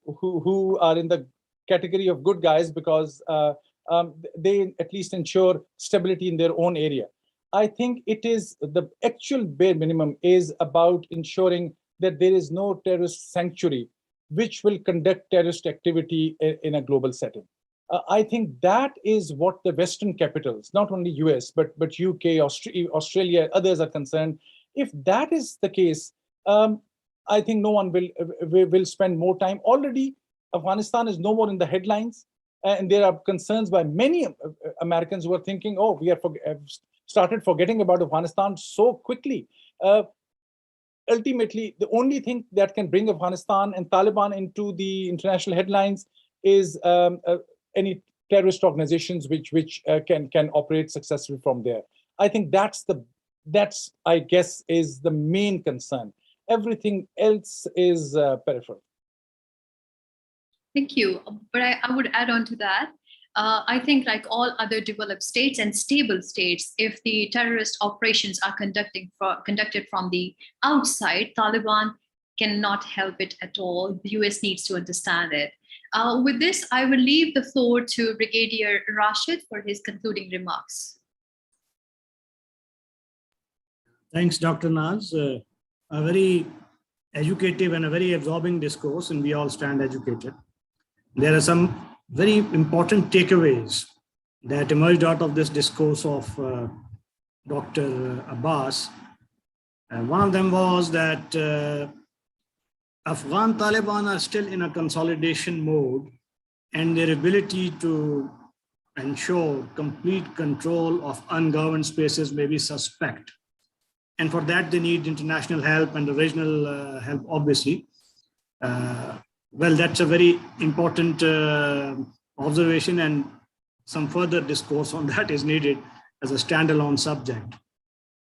who are in the category of good guys because they at least ensure stability in their own area. I think it is the actual bare minimum is about ensuring that there is no terrorist sanctuary which will conduct terrorist activity in a global setting. I think that is what the Western capitals, not only US, but UK, Australia, others are concerned. If that is the case, I think no one will spend more time. Already, Afghanistan is no more in the headlines. And there are concerns by many Americans who are thinking, oh, we have started forgetting about Afghanistan so quickly. Ultimately, the only thing that can bring Afghanistan and Taliban into the international headlines is any terrorist organizations which can operate successfully from there. I think that's I guess is the main concern. Everything else is peripheral. Thank you. But I would add on to that. I think like all other developed states and stable states, if the terrorist operations are conducted from the outside, Taliban cannot help it at all. The US needs to understand it. With this, I will leave the floor to Brigadier Rashid for his concluding remarks. Thanks, Dr. Naz. A very educative and a very absorbing discourse, and we all stand educated. There are some very important takeaways that emerged out of this discourse of Dr. Abbas. One of them was that Afghan Taliban are still in a consolidation mode, and their ability to ensure complete control of ungoverned spaces may be suspect. And for that, they need international help and regional help, obviously. Well, that's a very important observation, and some further discourse on that is needed as a standalone subject.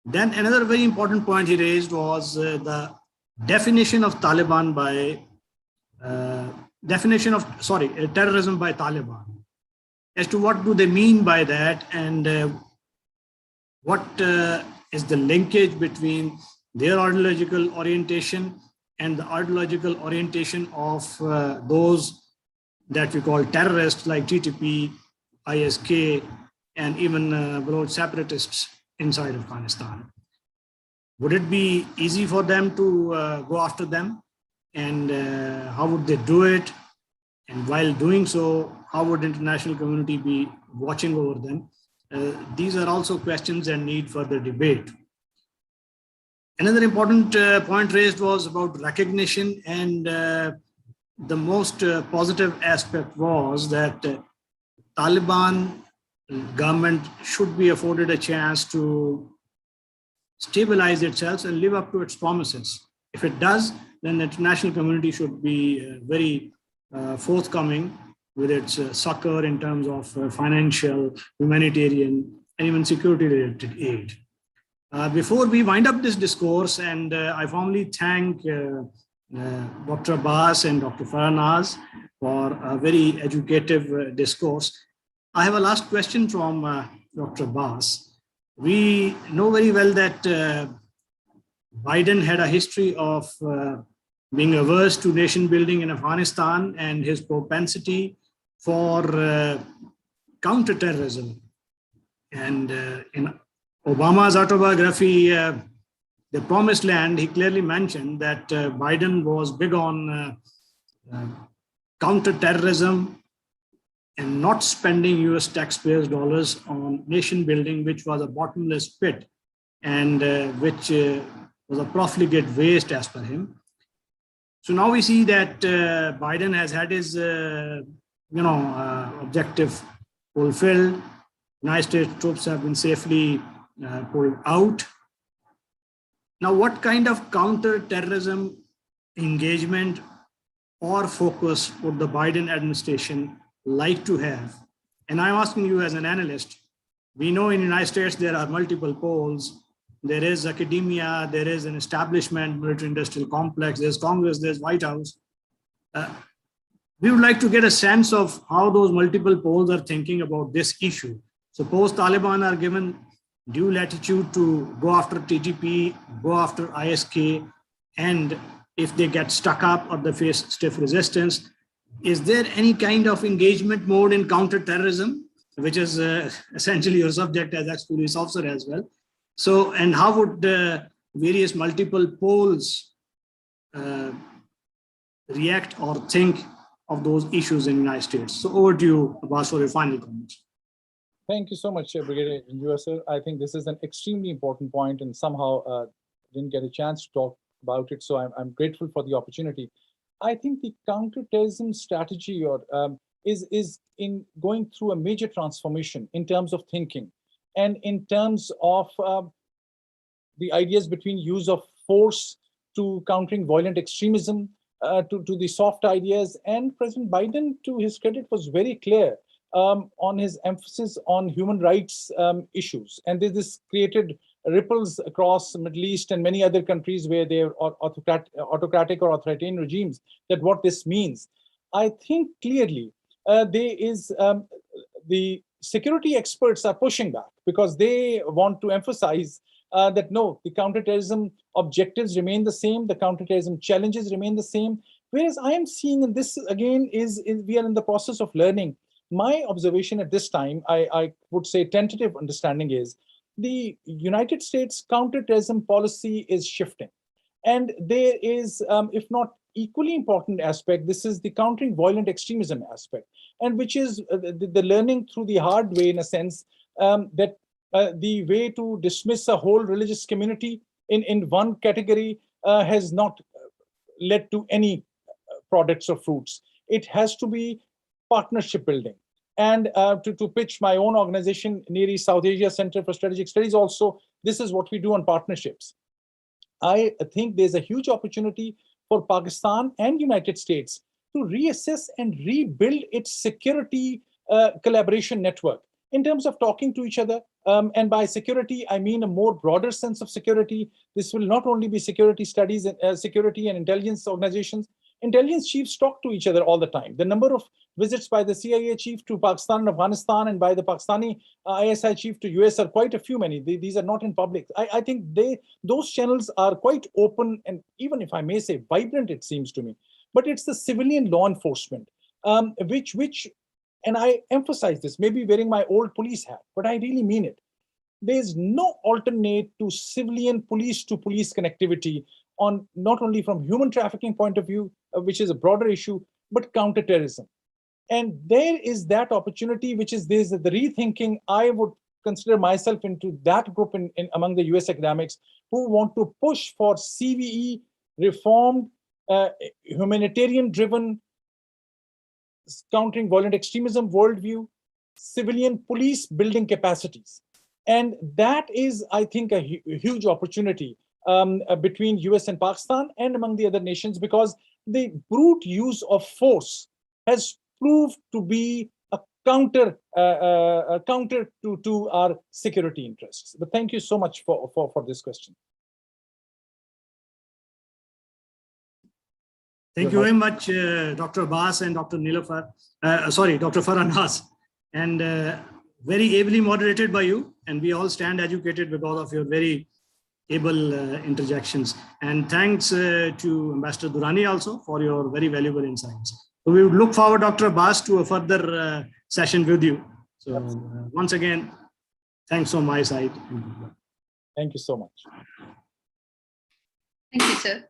Then another very important point he raised was the definition of Taliban by, terrorism by Taliban. As to what do they mean by that, and what is the linkage between their ideological orientation and the ideological orientation of those that we call terrorists like TTP, ISK, and even Baloch separatists inside Afghanistan. Would it be easy for them to go after them? And how would they do it? And while doing so, how would the international community be watching over them? These are also questions that need further debate. Another important point raised was about recognition, and the most positive aspect was that Taliban government should be afforded a chance to stabilize itself and live up to its promises. If it does, then the international community should be very forthcoming with its succor in terms of financial, humanitarian, and even security-related aid. Before we wind up this discourse, and I formally thank Dr. Abbas and Dr. Farah Naz for a very educative discourse, I have a last question from Dr. Abbas. We know very well that Biden had a history of being averse to nation building in Afghanistan and his propensity for counterterrorism. And in Obama's autobiography, The Promised Land, he clearly mentioned that Biden was big on counterterrorism and not spending US taxpayers' dollars on nation building, which was a bottomless pit and which was a profligate waste as per him. So now we see that Biden has had his objective fulfilled. United States troops have been safely pulled out. Now, what kind of counter-terrorism engagement or focus would the Biden administration like to have? And I'm asking you as an analyst, we know in the United States there are multiple poles. There is academia, there is an establishment, military-industrial complex, there's Congress, there's White House. We would like to get a sense of how those multiple poles are thinking about this issue. Suppose Taliban are given due latitude to go after TTP, go after ISK, and if they get stuck up or they face stiff resistance, is there any kind of engagement mode in counterterrorism, which is essentially your subject as ex-police officer as well? So, and how would various multiple poles react or think of those issues in the United States? So over to you, Abbas, for your final comments. Thank you so much, Brigadier Sir. I think this is an extremely important point and somehow didn't get a chance to talk about it. So I'm grateful for the opportunity. I think the counterterrorism strategy is in going through a major transformation in terms of thinking and in terms of the ideas between use of force to countering violent extremism, to the soft ideas. And President Biden, to his credit, was very clear on his emphasis on human rights issues. And this created ripples across the Middle East and many other countries where there are autocratic or authoritarian regimes, that what this means. I think clearly the security experts are pushing back because they want to emphasize that no, the counterterrorism objectives remain the same, the counterterrorism challenges remain the same. Whereas I am seeing, and this again is we are in the process of learning. My observation at this time, I would say tentative understanding is the United States counterterrorism policy is shifting. And there is, if not equally important aspect, this is the countering violent extremism aspect, and which is the learning through the hard way, in a sense, that the way to dismiss a whole religious community in one category has not led to any products or fruits. It has to be partnership building. And to pitch my own organization, Near East South Asia Center for Strategic Studies also, this is what we do on partnerships. I think there's a huge opportunity for Pakistan and United States to reassess and rebuild its security collaboration network in terms of talking to each other. And by security, I mean a more broader sense of security. This will not only be security studies, security and intelligence organizations. Intelligence chiefs talk to each other all the time. The number of visits by the CIA chief to Pakistan and Afghanistan and by the Pakistani ISI chief to US are quite a few many. These are not in public. I think those channels are quite open and even, if I may say, vibrant, it seems to me. But it's the civilian law enforcement, which, and I emphasize this, maybe wearing my old police hat, but I really mean it. There's no alternate to civilian police to police connectivity on not only from human trafficking point of view, which is a broader issue, but counterterrorism. And there is that opportunity, which is there's the rethinking. I would consider myself into that group among the US academics who want to push for CVE, reformed, humanitarian-driven, countering violent extremism worldview, civilian police building capacities. And that is, I think, a huge opportunity between US and Pakistan and among the other nations, because the brute use of force has proved to be a counter to our security interests. But thank you so much for this question. Thank you very much, Dr. Abbas and Dr. Dr. Farah Naz, and very ably moderated by you. And we all stand educated because of your very able interjections. And thanks to Ambassador Durrani also for your very valuable insights. So we would look forward, Dr. Abbas, to a further session with you. So once again, thanks on my side. Thank you so much. Thank you, sir.